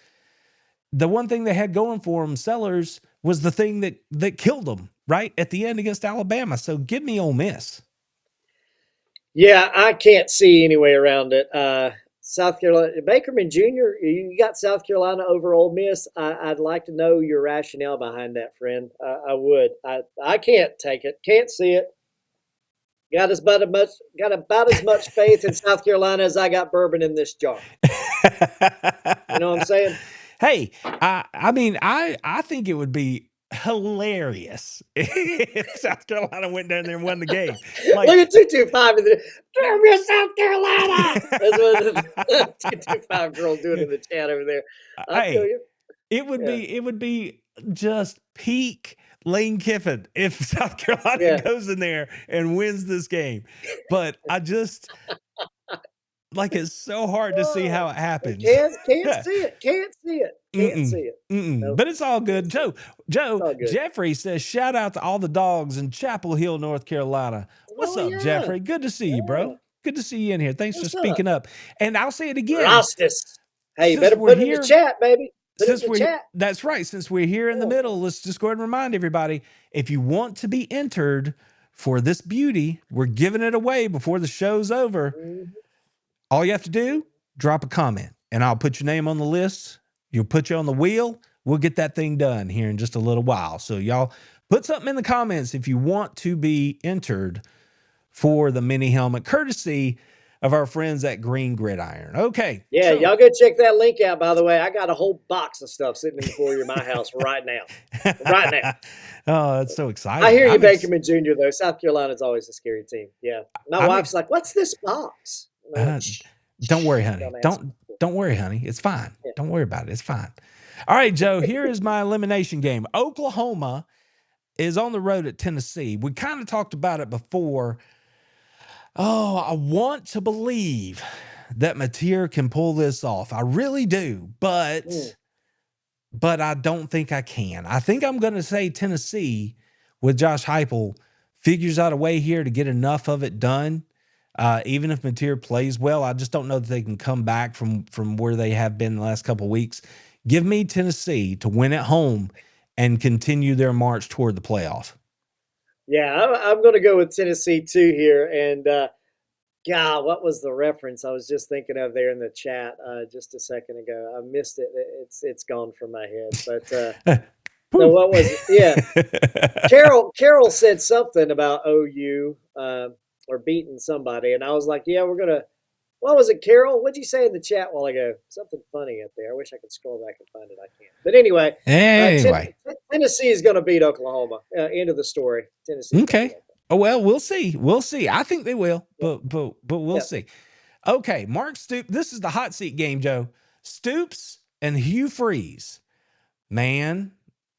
the one thing they had going for them, Sellers, was the thing that killed them right at the end against Alabama. So give me Ole Miss. Yeah, I can't see any way around it. South Carolina, Bakerman Jr., you got South Carolina over Ole Miss. I'd like to know your rationale behind that, friend. I would. I can't take it. Can't see it. Got about as much faith in South Carolina as I got bourbon in this jar. You know what I'm saying? Hey, I mean, I think it would be hilarious if South Carolina went down there and won the game. Like, look at 225 in the damn your South Carolina. That's what 225 girl doing in the chat over there. I feel you. It would be just peak Lane Kiffin if South Carolina goes in there and wins this game. But I just like, it's so hard to see how it happens. Can't see it. Can't see it. Can't see it. Nope. But it's all good. Joe, Jeffrey says, shout out to all the dogs in Chapel Hill, North Carolina. What's up, Jeffrey? Good to see you, bro. Good to see you in here. Thanks for speaking up. And I'll say it again. Rastus. Hey, you better put it in the chat, baby. That's right. Since we're here in the middle, let's just go ahead and remind everybody, if you want to be entered for this beauty, we're giving it away before the show's over. All you have to do, drop a comment, and I'll put your name on the list. You'll put you on the wheel. We'll get that thing done here in just a little while. So y'all put something in the comments if you want to be entered for the mini helmet, courtesy of our friends at Green Gridiron. Okay. Yeah, so, y'all go check that link out, by the way. I got a whole box of stuff sitting in the foyer of my house right now. Right now. Oh, that's so exciting. I hear you, Bakerman Jr., though. South Carolina's always a scary team. Yeah. My wife's like, what's this box? Don't worry, honey. Don't worry, honey. It's fine. Yeah. Don't worry about it. It's fine. All right, Joe, here is my elimination game. Oklahoma is on the road at Tennessee. We kind of talked about it before. Oh, I want to believe that Mateer can pull this off. I really do, but I don't think I can. I think I'm going to say Tennessee with Josh Heupel figures out a way here to get enough of it done. Even if Mateer plays well, I just don't know that they can come back from where they have been the last couple of weeks. Give me Tennessee to win at home and continue their march toward the playoff. Yeah, I'm going to go with Tennessee too here. And God, what was the reference I was just thinking of there in the chat just a second ago? I missed it. It's gone from my head. But so what was it? Yeah, Carol said something about OU. Or beating somebody, and I was like, yeah, we're gonna. What was it, Carol? What'd you say in the chat while ago? Something funny up there. I wish I could scroll back and find it. I can't. But anyway, Tennessee is going to beat Oklahoma. End of the story. Tennessee. Okay. Oh well, we'll see. We'll see. I think they will, but we'll see. Okay, Mark Stoops. This is the hot seat game, Joe. Stoops and Hugh Freeze. Man,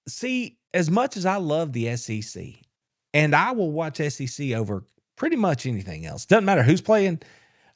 see, as much as I love the SEC, and I will watch SEC over pretty much anything else. Doesn't matter who's playing.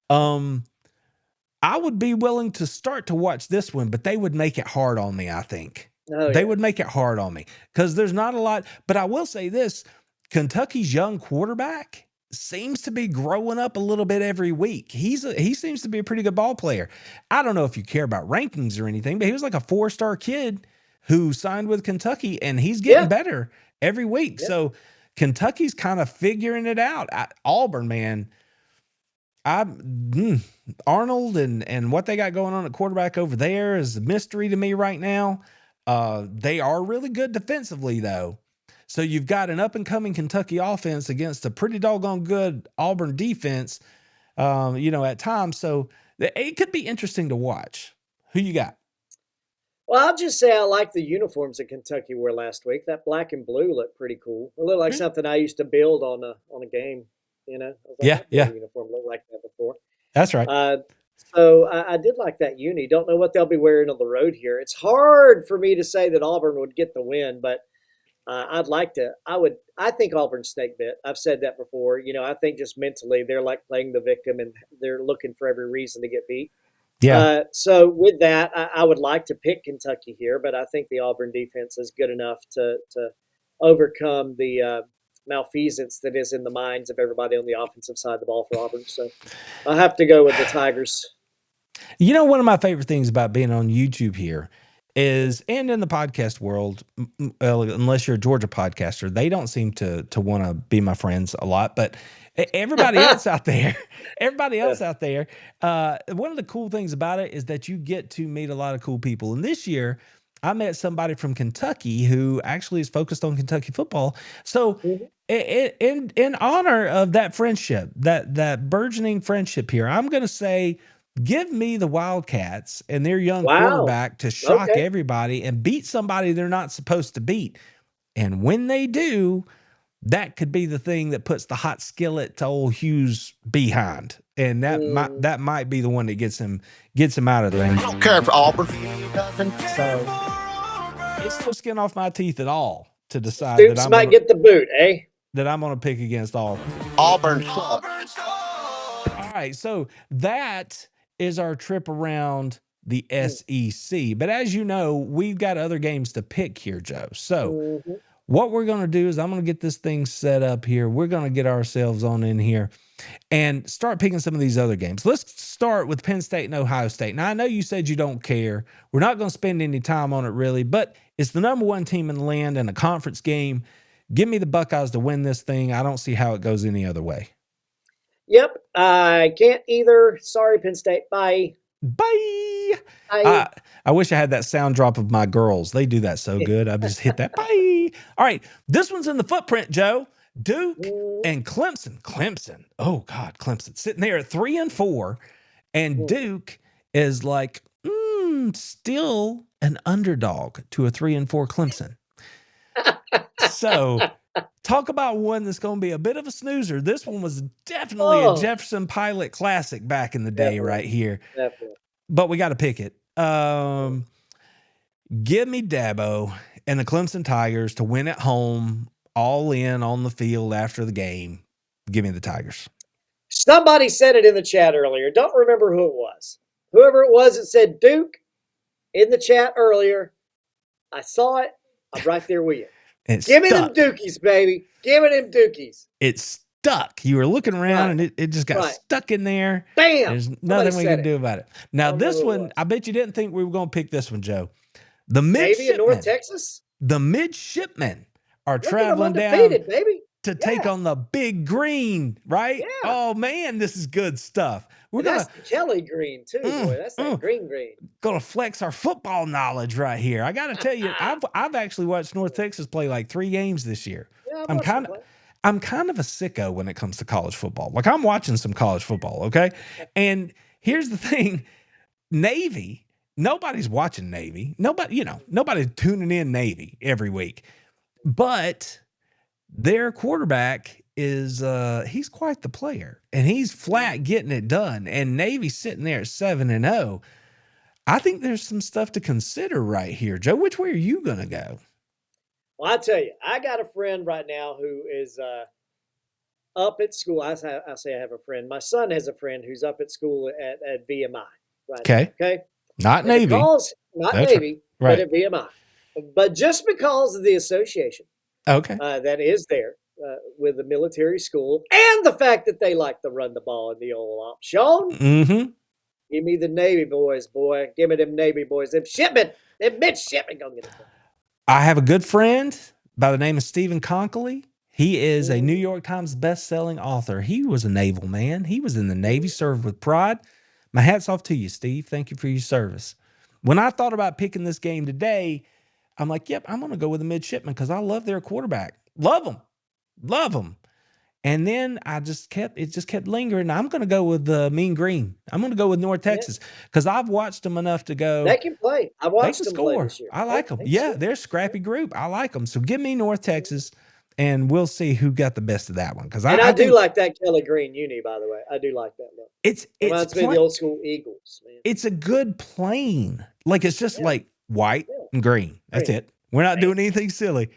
I would be willing to start to watch this one, but they would make it hard on me, I think. They would make it hard on me because there's not a lot. But I will say this, Kentucky's young quarterback seems to be growing up a little bit every week. He seems to be a pretty good ball player. I don't know if you care about rankings or anything, but he was like a 4-star kid who signed with Kentucky, and he's getting better every week. Yeah. So Kentucky's kind of figuring it out. Auburn, man, Arnold and what they got going on at quarterback over there is a mystery to me right now. They are really good defensively, though. So you've got an up-and-coming Kentucky offense against a pretty doggone good Auburn defense, at times. So it could be interesting to watch. Who you got? Well, I'll just say I like the uniforms that Kentucky wore last week. That black and blue looked pretty cool. It looked like something I used to build on a game. I was like, I've built a uniform looked like that before. That's right. So I did like that uni. Don't know what they'll be wearing on the road here. It's hard for me to say that Auburn would get the win, but I'd like to. I think Auburn's snake bit. I've said that before. I think just mentally they're like playing the victim and they're looking for every reason to get beat. Yeah. So with that, I would like to pick Kentucky here, but I think the Auburn defense is good enough to overcome the malfeasance that is in the minds of everybody on the offensive side of the ball for Auburn. So I'll have to go with the Tigers. One of my favorite things about being on YouTube here is, and in the podcast world, unless you're a Georgia podcaster, they don't seem to want to be my friends a lot, but everybody else out there, one of the cool things about it is that you get to meet a lot of cool people. And this year I met somebody from Kentucky who actually is focused on Kentucky football. So in honor of that friendship, that burgeoning friendship here, I'm going to say, give me the Wildcats and their young quarterback to shock everybody and beat somebody they're not supposed to beat. And when they do, that could be the thing that puts the hot skillet to old Hughes behind. And that might be the one that gets him out of there. I don't care for Auburn. So it's no skin off my teeth at all to decide Stoops that might get the boot, eh? That I'm going to pick against Auburn. Auburn. All right, so that is our trip around the SEC. But as you know, we've got other games to pick here, Joe. So what we're going to do is I'm going to get this thing set up here. We're going to get ourselves on in here and start picking some of these other games. Let's start with Penn State and Ohio State. Now, I know you said you don't care. We're not going to spend any time on it really, but it's the number one team in the land and a conference game. Give me the Buckeyes to win this thing. I don't see how it goes any other way. Yep. I can't either. Sorry, Penn State. Bye. Bye. I wish I had that sound drop of my girls. They do that so good. I just hit that. Bye. All right. This one's in the footprint, Joe. Duke and Clemson. Clemson. Oh, God. Clemson. Sitting there at 3-4. And Duke is like, still an underdog to a 3-4 Clemson. So talk about one that's going to be a bit of a snoozer. This one was definitely a Jefferson Pilot classic back in the day right here. Definitely. But we got to pick it. Give me Dabo and the Clemson Tigers to win at home, all in on the field after the game. Give me the Tigers. Somebody said it in the chat earlier. Don't remember who it was. Whoever it was that said Duke in the chat earlier. I saw it. I'm right there with you. Give me them Dukies, baby. Give me them Dukies. It's stuck. You were looking around and it just got stuck in there. Bam! There's nothing we can do about it. Now, this one, I bet you didn't think we were going to pick this one, Joe. The Maybe in North Texas? The midshipmen are traveling down to take on the Big Green, right? Yeah. Oh, man, this is good stuff. That's the Kelly Green, too, boy. That's that green. Going to flex our football knowledge right here. I got to tell you, I've actually watched North Texas play like 3 games this year. Yeah, I'm kind of a sicko when it comes to college football. Like, I'm watching some college football, okay? And here's the thing. Navy, nobody's watching Navy. Nobody's tuning in Navy every week. But their quarterback is he's quite the player, and he's flat getting it done. And Navy's sitting there at 7-0. I think there's some stuff to consider right here, Joe. Which way are you gonna go? Well, I tell you, I got a friend right now who is up at school. I say I have a friend. My son has a friend who's up at school at VMI. Right. Okay. Now, okay. Not and Navy. Not Navy, right. But at VMI. But just because of the association, that is there. With the military school and the fact that they like to run the ball in the old option. Give me the Navy boys, boy. Give me them Navy boys. Them midshipmen gonna get it done. I have a good friend by the name of Stephen Conkley. He is a New York Times best-selling author. He was a naval man. He was in the Navy, served with pride. My hat's off to you, Steve. Thank you for your service. When I thought about picking this game today, I'm like, yep, I'm going to go with the midshipman because I love their quarterback. Love them. And then it just kept lingering. I'm going to go with the Mean Green. I'm going to go with North Texas because I've watched them enough to go. They can play. I They watched can them play score. this year. I like them. They can Yeah, score. they're a scrappy group. I like them. So give me North Texas, and we'll see who got the best of that one. Because And I do think like that Kelly Green uni, by the way. I do like that look. it's Reminds me of the old school Eagles, man. it's a good plane. Like it's just like white and green. That's Green. it. We're not doing anything silly.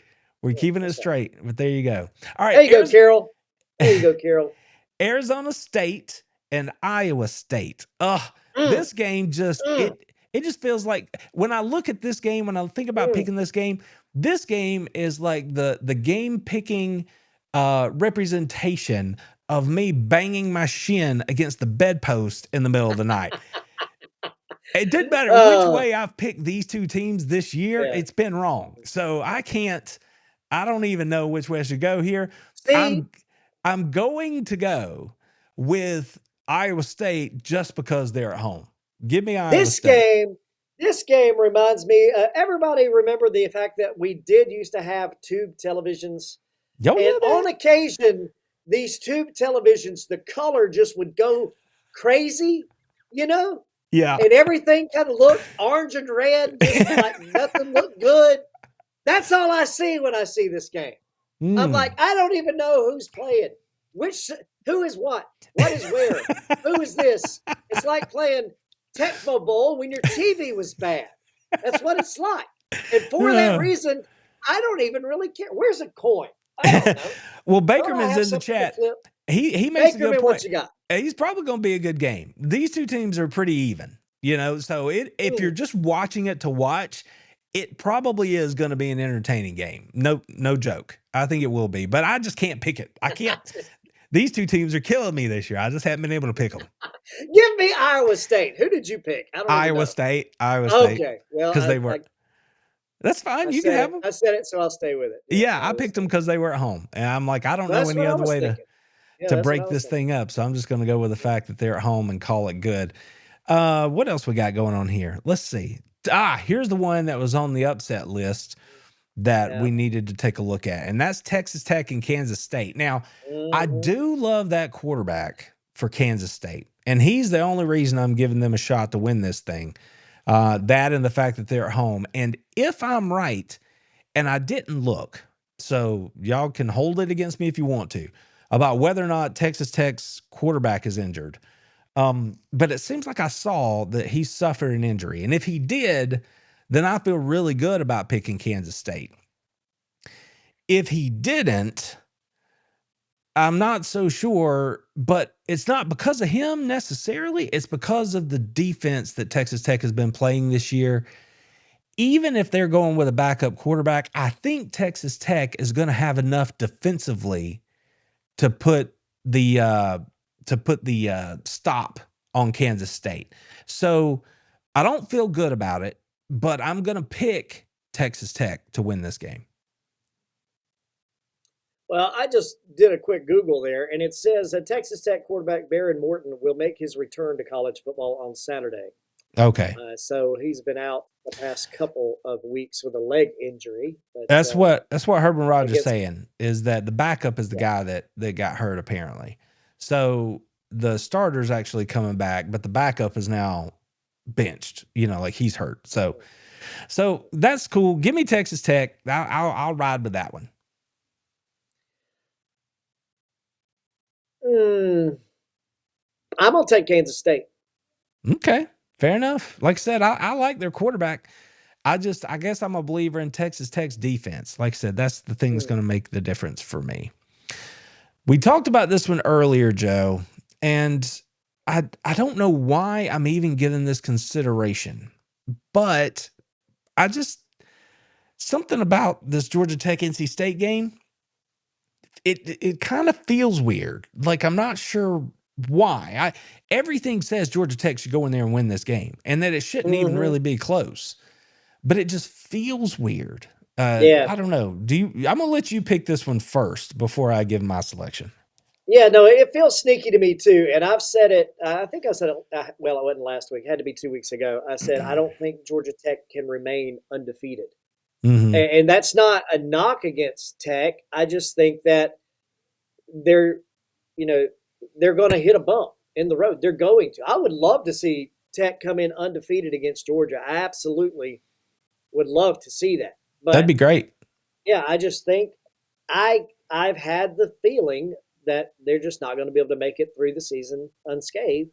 We're keeping it that's straight. But there you go. All right. There you go, Carol. There you go, Carol. Arizona State and Iowa State. This game just it just feels like when I look at this game, when I think about picking this game is like the game picking representation of me banging my shin against the bedpost in the middle of the night. It didn't matter which way I've picked these two teams this year, it's been wrong. So I don't even know which way I should go here. See? I'm going to go with Iowa State just because they're at home. Give me Iowa State. This game reminds me, everybody remember the fact that we did used to have tube televisions. Oh, and on occasion, these tube televisions, the color just would go crazy, you know? Yeah. And everything kind of looked orange and red, just like nothing looked good. That's all I see when I see this game. I'm like, I don't even know who's playing. Who is what? What is where? Who is this? It's like playing Tecmo Bowl when your TV was bad. That's what it's like. And for that reason, I don't even really care. Where's a coin? I don't know. Well, Bakerman's in the chat. He makes a good point. What you got? He's probably going to be a good game. These two teams are pretty even, so if you're just watching it to watch, it probably is going to be an entertaining game. No joke. I think it will be, but I just can't pick it. I can't. These two teams are killing me this year. I just haven't been able to pick them. Give me Iowa State. Who did you pick? I don't Iowa State. Okay. Well, because they were. That's fine. You can have them. I said it, so I'll stay with it. Yeah, I picked them because they were at home, and I'm like, I don't know any other way to break this thing up. So I'm just going to go with the fact that they're at home and call it good. What else we got going on here? Let's see. Here's the one that was on the upset list that we needed to take a look at, and that's Texas Tech and Kansas State. Now, I do love that quarterback for Kansas State, and he's the only reason I'm giving them a shot to win this thing. That and the fact that they're at home. And if I'm right, and I didn't look, so y'all can hold it against me if you want to, about whether or not Texas Tech's quarterback is injured. But it seems like I saw that he suffered an injury. And if he did, then I feel really good about picking Kansas State. If he didn't, I'm not so sure, but it's not because of him necessarily. It's because of the defense that Texas Tech has been playing this year. Even if they're going with a backup quarterback, I think Texas Tech is going to have enough defensively to put the stop on Kansas State. So I don't feel good about it, but I'm going to pick Texas Tech to win this game. Well, I just did a quick Google there, and it says that Texas Tech quarterback Baron Morton will make his return to college football on Saturday. Okay. So he's been out the past couple of weeks with a leg injury. But, that's what Herb and Rogers is saying, is that the backup is the guy that got hurt apparently. So the starter's actually coming back, but the backup is now benched. Like he's hurt. So that's cool. Give me Texas Tech. I'll ride with that one. I'm gonna take Kansas State. Okay, fair enough. Like I said, I like their quarterback. I guess I'm a believer in Texas Tech's defense. Like I said, that's the thing that's going to make the difference for me. We talked about this one earlier, Joe, and I don't know why I'm even giving this consideration, but something about this Georgia Tech NC State game, it kind of feels weird. Like I'm not sure why. Everything says Georgia Tech should go in there and win this game, and that it shouldn't even really be close. But it just feels weird. I don't know. I'm gonna let you pick this one first before I give my selection. Yeah, no, it feels sneaky to me too. And I've said it. I think I said it. Well, it wasn't last week. It had to be 2 weeks ago. I said I don't think Georgia Tech can remain undefeated. And that's not a knock against Tech. I just think that they're, you know, they're going to hit a bump in the road. They're going to. I would love to see Tech come in undefeated against Georgia. I absolutely would love to see that. That'd But be great. yeah, I just think I've had the feeling that they're just not going to be able to make it through the season unscathed.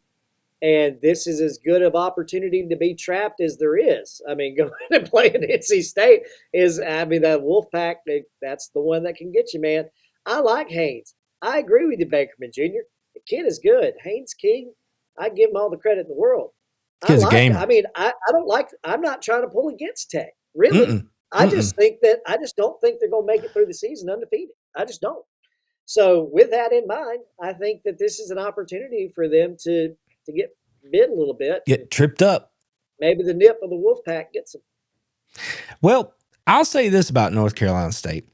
And this is as good of opportunity to be trapped as there is. I mean, going and playing NC State is, I mean, that Wolfpack, that's the one that can get you, man. I like Haynes. I agree with you, Bakerman Jr. The kid is good. Haynes King, I give him all the credit in the world. I Kid's a like it. gamer. I mean, I don't like, I'm not trying to pull against Tech, really. Mm-mm. I just think that, I just don't think they're going to make it through the season undefeated. I just don't. So with that in mind, I think that this is an opportunity for them to get bit a little bit. Get tripped up. Maybe the nip of the Wolfpack gets them. Well, I'll say this about North Carolina State.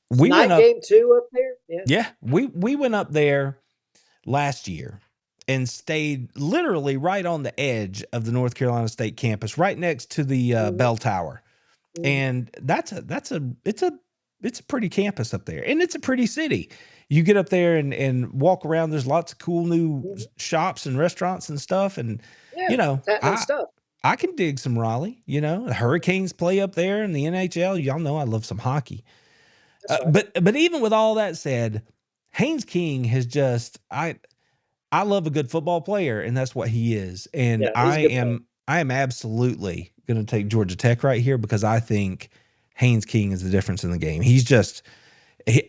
We went up, game 2 up there. Yeah, we went up there last year and stayed literally right on the edge of the North Carolina State campus, right next to the bell tower. And it's a pretty campus up there, and it's a pretty city. You get up there and walk around. There's lots of cool new shops and restaurants and stuff. And you know, I can dig some Raleigh. You know, the Hurricanes play up there in the NHL. Y'all know I love some hockey. But even with all that said, Haynes King has just I love a good football player, and that's what he is. And I am absolutely going to take Georgia Tech right here because I think Haynes King is the difference in the game. He's just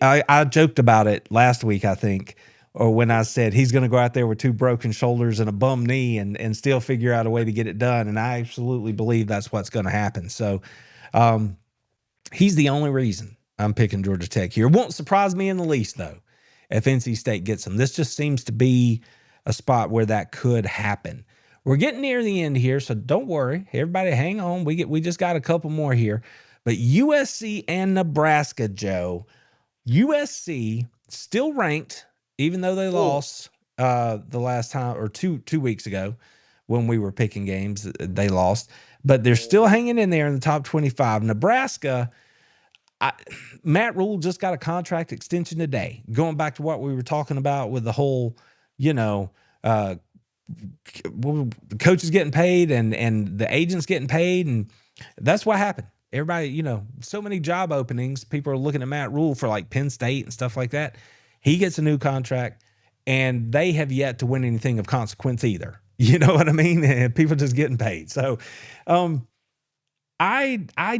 I joked about it last week, I think, or when I said he's going to go out there with 2 broken shoulders and a bum knee and still figure out a way to get it done. And I absolutely believe that's what's going to happen. So he's the only reason I'm picking Georgia Tech here. Won't surprise me in the least, though, if NC State gets them. This just seems to be a spot where that could happen. We're getting near the end here, so don't worry. Everybody hang on. We just got a couple more here. But USC and Nebraska, Joe. USC still ranked, even though they lost the last time, or two weeks ago when we were picking games, they lost. But they're still hanging in there in the top 25. Nebraska, Matt Rule just got a contract extension today. Going back to what we were talking about with the whole, the coaches getting paid and the agents getting paid, and that's what happened. Everybody, so many job openings. People are looking at Matt Rule for like Penn State and stuff like that. He gets a new contract, and they have yet to win anything of consequence either. You know what I mean? People just getting paid. So, I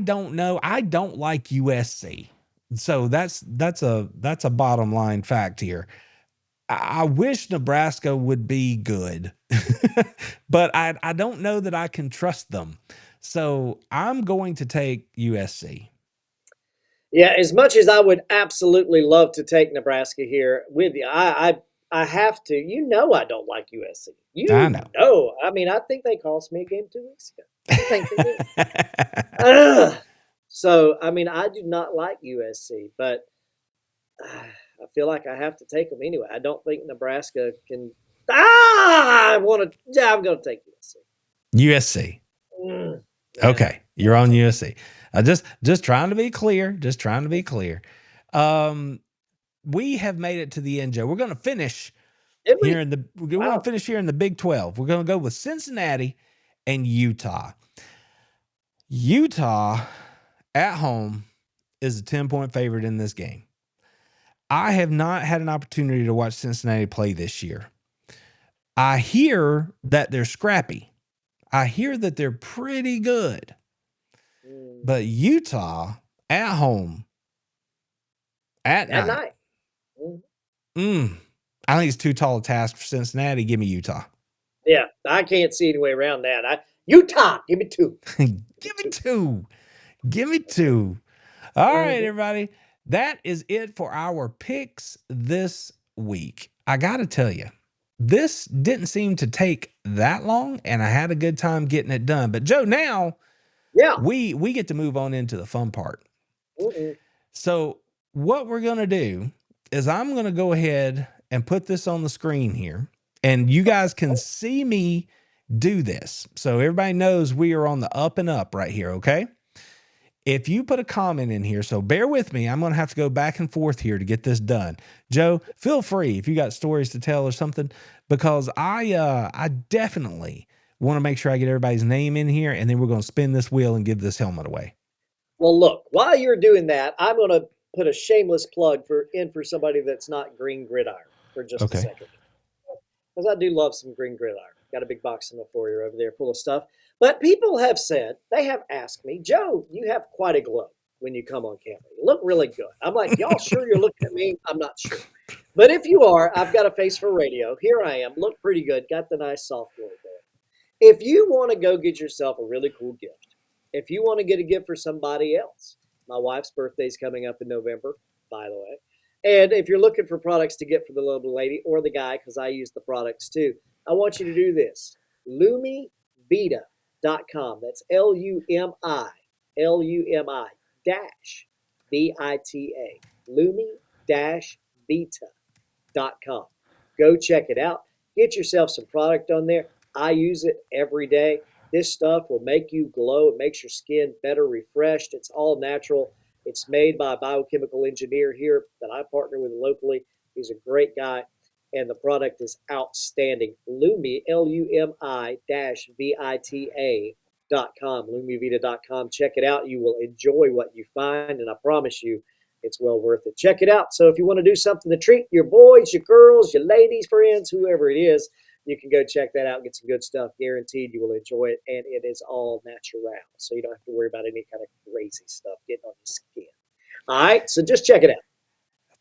don't know. I don't like USC. So that's a bottom line fact here. I wish Nebraska would be good, but I don't know that I can trust them. So I'm going to take USC. Yeah, as much as I would absolutely love to take Nebraska here with you, I have to. I don't like USC. I know. I mean, I think they cost me a game 2 weeks ago. I think they did. So, I mean, I do not like USC, but I feel like I have to take them anyway. I don't think Nebraska can. I'm going to take USC. USC. Okay, you're on USC. Just trying to be clear. We have made it to the end, Joe. We're going to finish here in the Big 12. We're going to go with Cincinnati and Utah. Utah at home is a 10-point favorite in this game. I have not had an opportunity to watch Cincinnati play this year. I hear that they're scrappy. I hear that they're pretty good. But Utah at home at night. I think it's too tall a task for Cincinnati. Give me Utah. Yeah, I can't see any way around that. Utah, give me 2. Give me 2. All right, everybody. That is it for our picks this week. I got to tell you, this didn't seem to take that long, and I had a good time getting it done. But, Joe, now we get to move on into the fun part. So what we're going to do is I'm going to go ahead and put this on the screen here, and you guys can see me do this. So everybody knows we are on the up and up right here, okay? if you put a comment in here, so bear with me, I'm going to have to go back and forth here to get this done. Joe, feel free if you got stories to tell or something, because I definitely want to make sure I get everybody's name in here, and then we're going to spin this wheel and give this helmet away. Well, look, while you're doing that, I'm going to put a shameless plug for somebody that's not Green Gridiron for just a second. Because I do love some Green Gridiron. Got a big box in the foyer over there full of stuff. But people have said, they have asked me, Joe, you have quite a glow when you come on camera. You look really good. I'm like, y'all sure you're looking at me? I'm not sure. But if you are, I've got a face for radio. Here I am. Look pretty good. Got the nice soft glow there. If you want to go get yourself a really cool gift, if you want to get a gift for somebody else, my wife's birthday's coming up in November, by the way. And if you're looking for products to get for the little lady or the guy, because I use the products too, I want you to do this. LumiVita.com. That's LUMI dash VITA. Lumi-Vita.com. Go check it out. Get yourself some product on there. I use it every day. This stuff will make you glow. It makes your skin better refreshed. It's all natural. It's made by a biochemical engineer here that I partner with locally. He's a great guy, and the product is outstanding. Lumi, LUMI-VITA.com, LumiVita.com. Check it out. You will enjoy what you find, and I promise you it's well worth it. Check it out. So if you want to do something to treat your boys, your girls, your ladies, friends, whoever it is, you can go check that out, get some good stuff. Guaranteed you will enjoy it, and it is all natural, so you don't have to worry about any kind of crazy stuff getting on your skin. All right, so just check it out.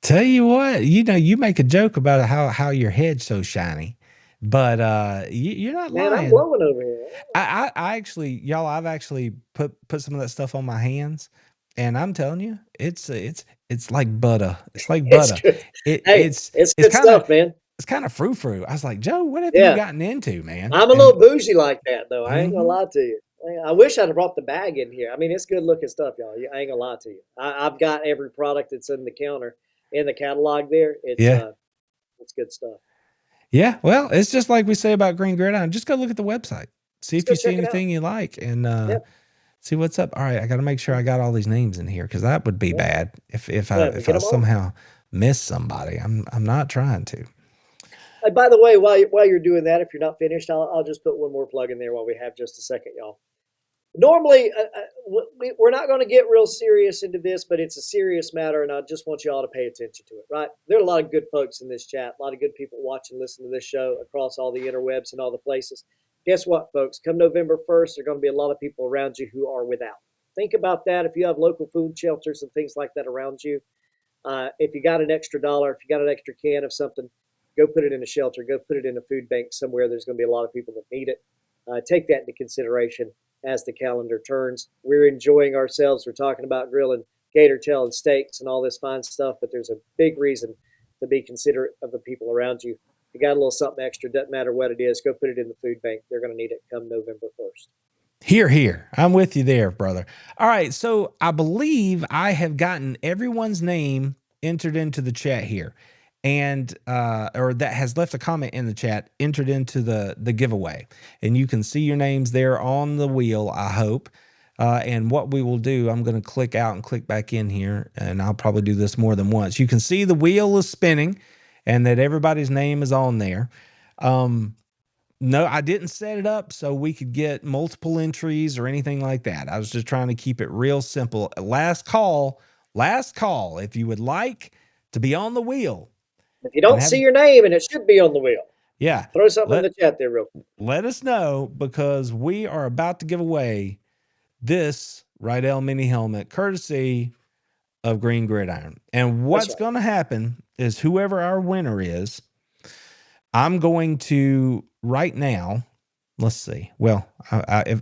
Tell you what, you make a joke about how your head's so shiny, but you're not lying. Man, I'm glowing over here. I actually, y'all, I've actually put some of that stuff on my hands, and I'm telling you, it's like butter. It's like butter. It's good stuff, man. It's kind of frou-frou. I was like, Joe, what have you gotten into, man? I'm a little bougie like that, though. I ain't gonna lie to you. I wish I'd have brought the bag in here. I mean, it's good looking stuff, y'all. I ain't gonna lie to you. I've got every product that's in the counter, in the catalog there. It's good stuff. Yeah, well, it's just like we say about Green Gridiron. Just go look at the website. See if you see anything you like, and see what's up. All right, I got to make sure I got all these names in here, because that would be bad if I somehow miss somebody. I'm not trying to. By the way, while you're doing that, if you're not finished, I'll just put one more plug in there while we have just a second, y'all. Normally, we're not going to get real serious into this, but it's a serious matter, and I just want you all to pay attention to it, right? There are a lot of good folks in this chat, a lot of good people watching, listening to this show across all the interwebs and all the places. Guess what, folks? Come November 1st, there are going to be a lot of people around you who are without. Think about that. If you have local food shelters and things like that around you, if you got an extra dollar, if you got an extra can of something, go put it in a shelter. Go put it in a food bank somewhere. There's going to be a lot of people that need it. Take that into consideration as the calendar turns. We're enjoying ourselves. We're talking about grilling gator tail and steaks and all this fine stuff, but there's a big reason to be considerate of the people around you. If you got a little something extra, doesn't matter what it is, go put it in the food bank. They're going to need it come November 1st. Here. I'm with you there, brother. All right, so I believe I have gotten everyone's name entered into the chat here, and or that has left a comment in the chat, entered into the giveaway, and you can see your names there on the wheel, I hope. And what we will do, I'm going to click out and click back in here, and I'll probably do this more than once. You can see the wheel is spinning and that everybody's name is on there. No, I didn't set it up so we could get multiple entries or anything like that. I was just trying to keep it real simple. Last call, if you would like to be on the wheel. If you don't see your name, and it should be on the wheel. Yeah. Throw something in the chat there real quick. Let us know, because we are about to give away this Rydell mini helmet courtesy of Green Gridiron. And what's going to happen is, whoever our winner is, I'm going to right now, let's see. Well,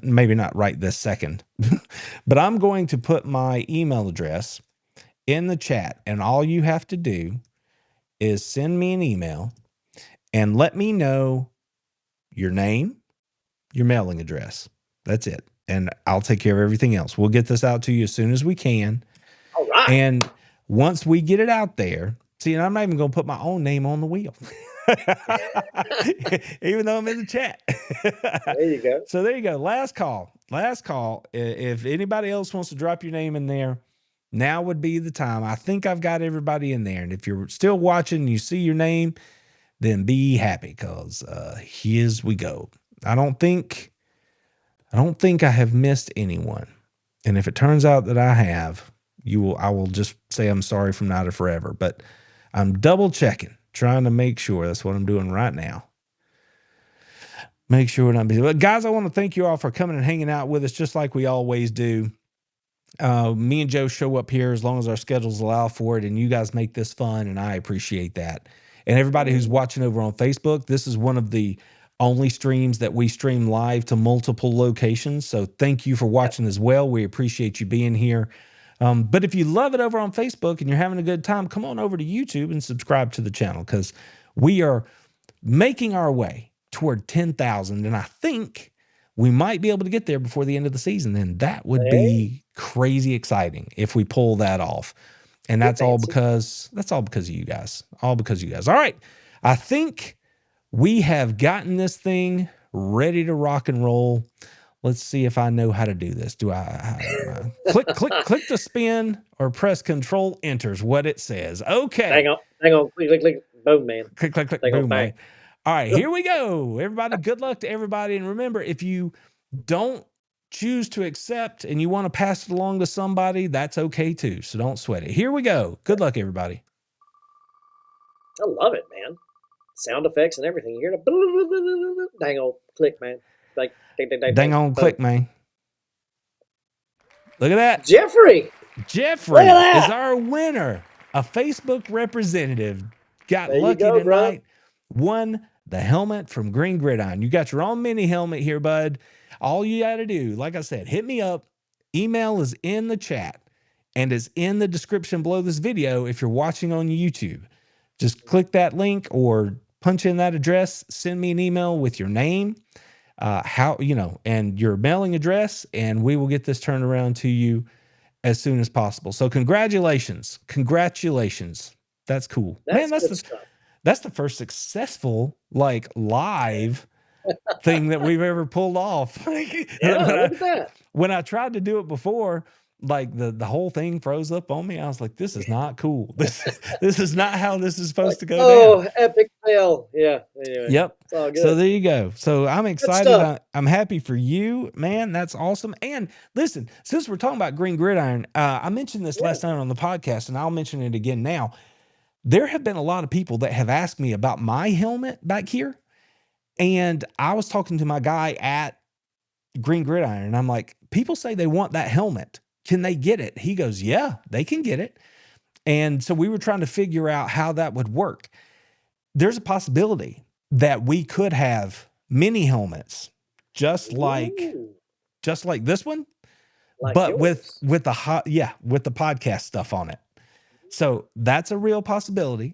maybe not right this second, but I'm going to put my email address in the chat, and all you have to do is send me an email and let me know your name, your mailing address. That's it. And I'll take care of everything else. We'll get this out to you as soon as we can. All right. And once we get it out there, see, and I'm not even going to put my own name on the wheel. Even though I'm in the chat. There you go. So there you go. Last call. Last call. If anybody else wants to drop your name in there, now would be the time. I think I've got everybody in there. And if you're still watching and you see your name, then be happy because here we go. I don't think I have missed anyone. And if it turns out that I have, I will just say I'm sorry from now to forever. But I'm double checking, trying to make sure. That's what I'm doing right now. Make sure we're not busy. But guys, I want to thank you all for coming and hanging out with us, just like we always do. Me and Joe show up here as long as our schedules allow for it, and you guys make this fun, and I appreciate that. And everybody who's watching over on Facebook, this is one of the only streams that we stream live to multiple locations. So thank you for watching as well. We appreciate you being here. But if you love it over on Facebook and you're having a good time, come on over to YouTube and subscribe to the channel because we are making our way toward 10,000. And I think we might be able to get there before the end of the season. And that would be crazy exciting if we pull that off. And that's all because of you guys. All because of you guys. All right. I think we have gotten this thing ready to rock and roll. Let's see if I know how to do this. Do I click to spin or press Control Enters what it says? Okay. Hang on. Click. Boom, man. Click. Boom, man. All right, here we go. Everybody, good luck to everybody. And remember, if you don't choose to accept and you want to pass it along to somebody, that's okay too. So don't sweat it. Here we go. Good luck, everybody. I love it, man. Sound effects and everything. You hear the dang old click, man. Like dang on click, man. Look at that. Jeffrey is our winner. A Facebook representative got lucky tonight. Won the helmet from Green Gridiron. You got your own mini helmet here, bud. All you got to do, like I said, hit me up. Email is in the chat and is in the description below this video if you're watching on YouTube. Just click that link or punch in that address. Send me an email with your name, and your mailing address, and we will get this turned around to you as soon as possible. So congratulations. That's cool. That's the first successful live thing that we've ever pulled off. Look at that. When I tried to do it before, the whole thing froze up on me. I was like, this is not cool. This is not how this is supposed to go down. Oh, epic fail. Yeah. Anyway, yep. It's all good. So there you go. So I'm excited. I'm happy for you, man. That's awesome. And listen, since we're talking about Green Gridiron, I mentioned this last night on the podcast, and I'll mention it again now. There have been a lot of people that have asked me about my helmet back here. And I was talking to my guy at Green Gridiron, and I'm like, people say they want that helmet. Can they get it? He goes, yeah, they can get it. And so we were trying to figure out how that would work. There's a possibility that we could have mini helmets just like this one, but with the podcast stuff on it. So that's a real possibility.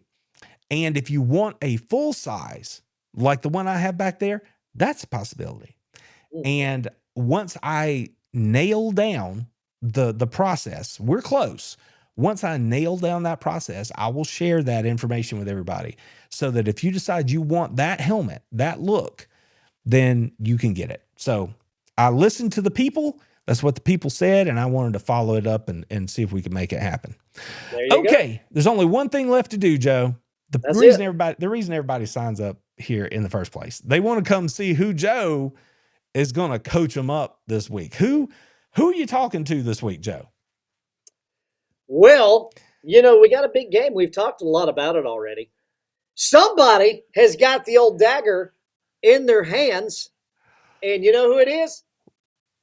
And if you want a full size, like the one I have back there, that's a possibility. And once I nail down the process, we're close. Once I nail down that process, I will share that information with everybody so that if you decide you want that helmet, that look, then you can get it. So I listened to the people. That's what the people said, and I wanted to follow it up and see if we could make it happen. Okay, there's only one thing left to do, Joe. The reason everybody signs up here in the first place, they want to come see who Joe is going to coach them up this week. Who are you talking to this week, Joe? Well, we got a big game. We've talked a lot about it already. Somebody has got the old dagger in their hands, and you know who it is?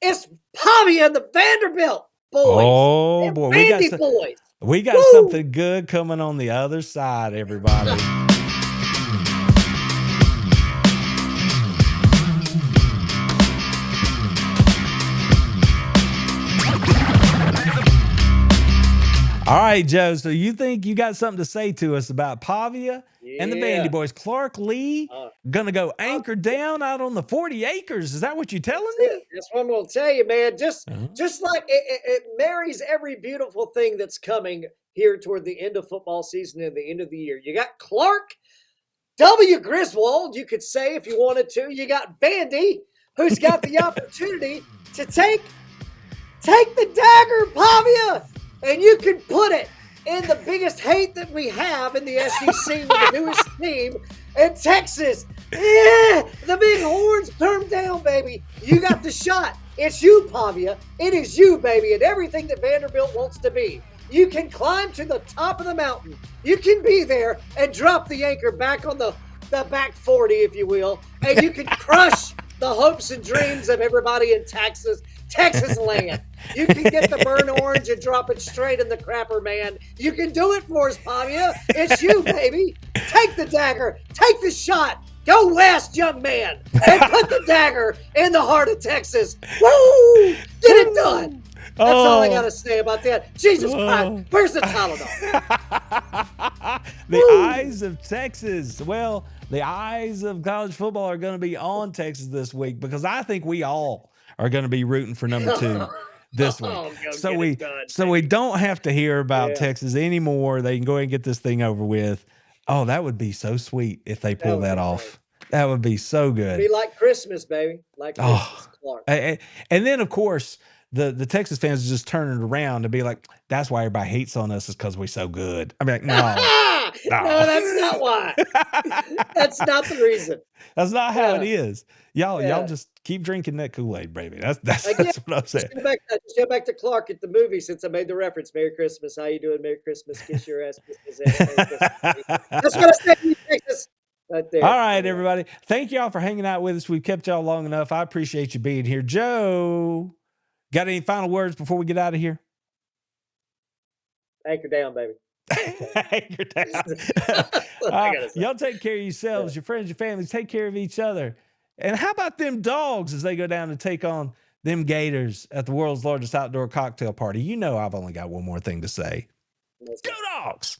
It's Pavia and the Vanderbilt boys. Oh, boy. We got something good coming on the other side, everybody. All right, Joe. So you think you got something to say to us about Pavia and the Vandy boys? Clark Lee gonna go anchor down out on the 40 acres. Is that what you're telling me? That's what I'm gonna tell you, man. Just like it marries every beautiful thing that's coming here toward the end of football season and the end of the year. You got Clark W. Griswold, you could say if you wanted to. You got Vandy, who's got the opportunity to take the dagger, Pavia, and you can put it in the biggest hate that we have in the SEC with the newest team in Texas. Yeah, the big horns turned down, baby. You got the shot. It's you, Pavia. It is you, baby, and everything that Vanderbilt wants to be. You can climb to the top of the mountain. You can be there and drop the anchor back on the back 40, if you will, and you can crush the hopes and dreams of everybody in Texas land. You can get the burnt orange and drop it straight in the crapper, man. You can do it for us, Pavia. It's you, baby. Take the dagger. Take the shot. Go west, young man, and put the dagger in the heart of Texas. Woo! Get it done. That's all I got to say about that. Jesus Christ, where's the Tylenol? The eyes of Texas. Well, the eyes of college football are going to be on Texas this week because I think we all are going to be rooting for number 2 this week. So we don't have to hear about Texas anymore. They can go ahead and get this thing over with. Oh, that would be so sweet if they pull that off. That would be so good. It'd be like Christmas, baby. Like Christmas, Clark. And then, of course, the Texas fans just turn it around and be like, that's why everybody hates on us is because we're so good. I'm like, no. No, that's not why. That's not the reason. That's not how it is. Y'all just keep drinking that Kool-Aid, baby. That's what I'm saying. Just go back to Clark at the movie since I made the reference. Merry Christmas. How you doing? Merry Christmas. Kiss your ass. That's what I said in Texas. Right there. All right, everybody. Thank y'all for hanging out with us. We've kept y'all long enough. I appreciate you being here. Joe, got any final words before we get out of here? Anchor down, baby. Anchor down. Y'all take care of yourselves, your friends, your families. Take care of each other. And how about them dogs as they go down to take on them Gators at the world's largest outdoor cocktail party? You know I've only got one more thing to say. Go Dogs!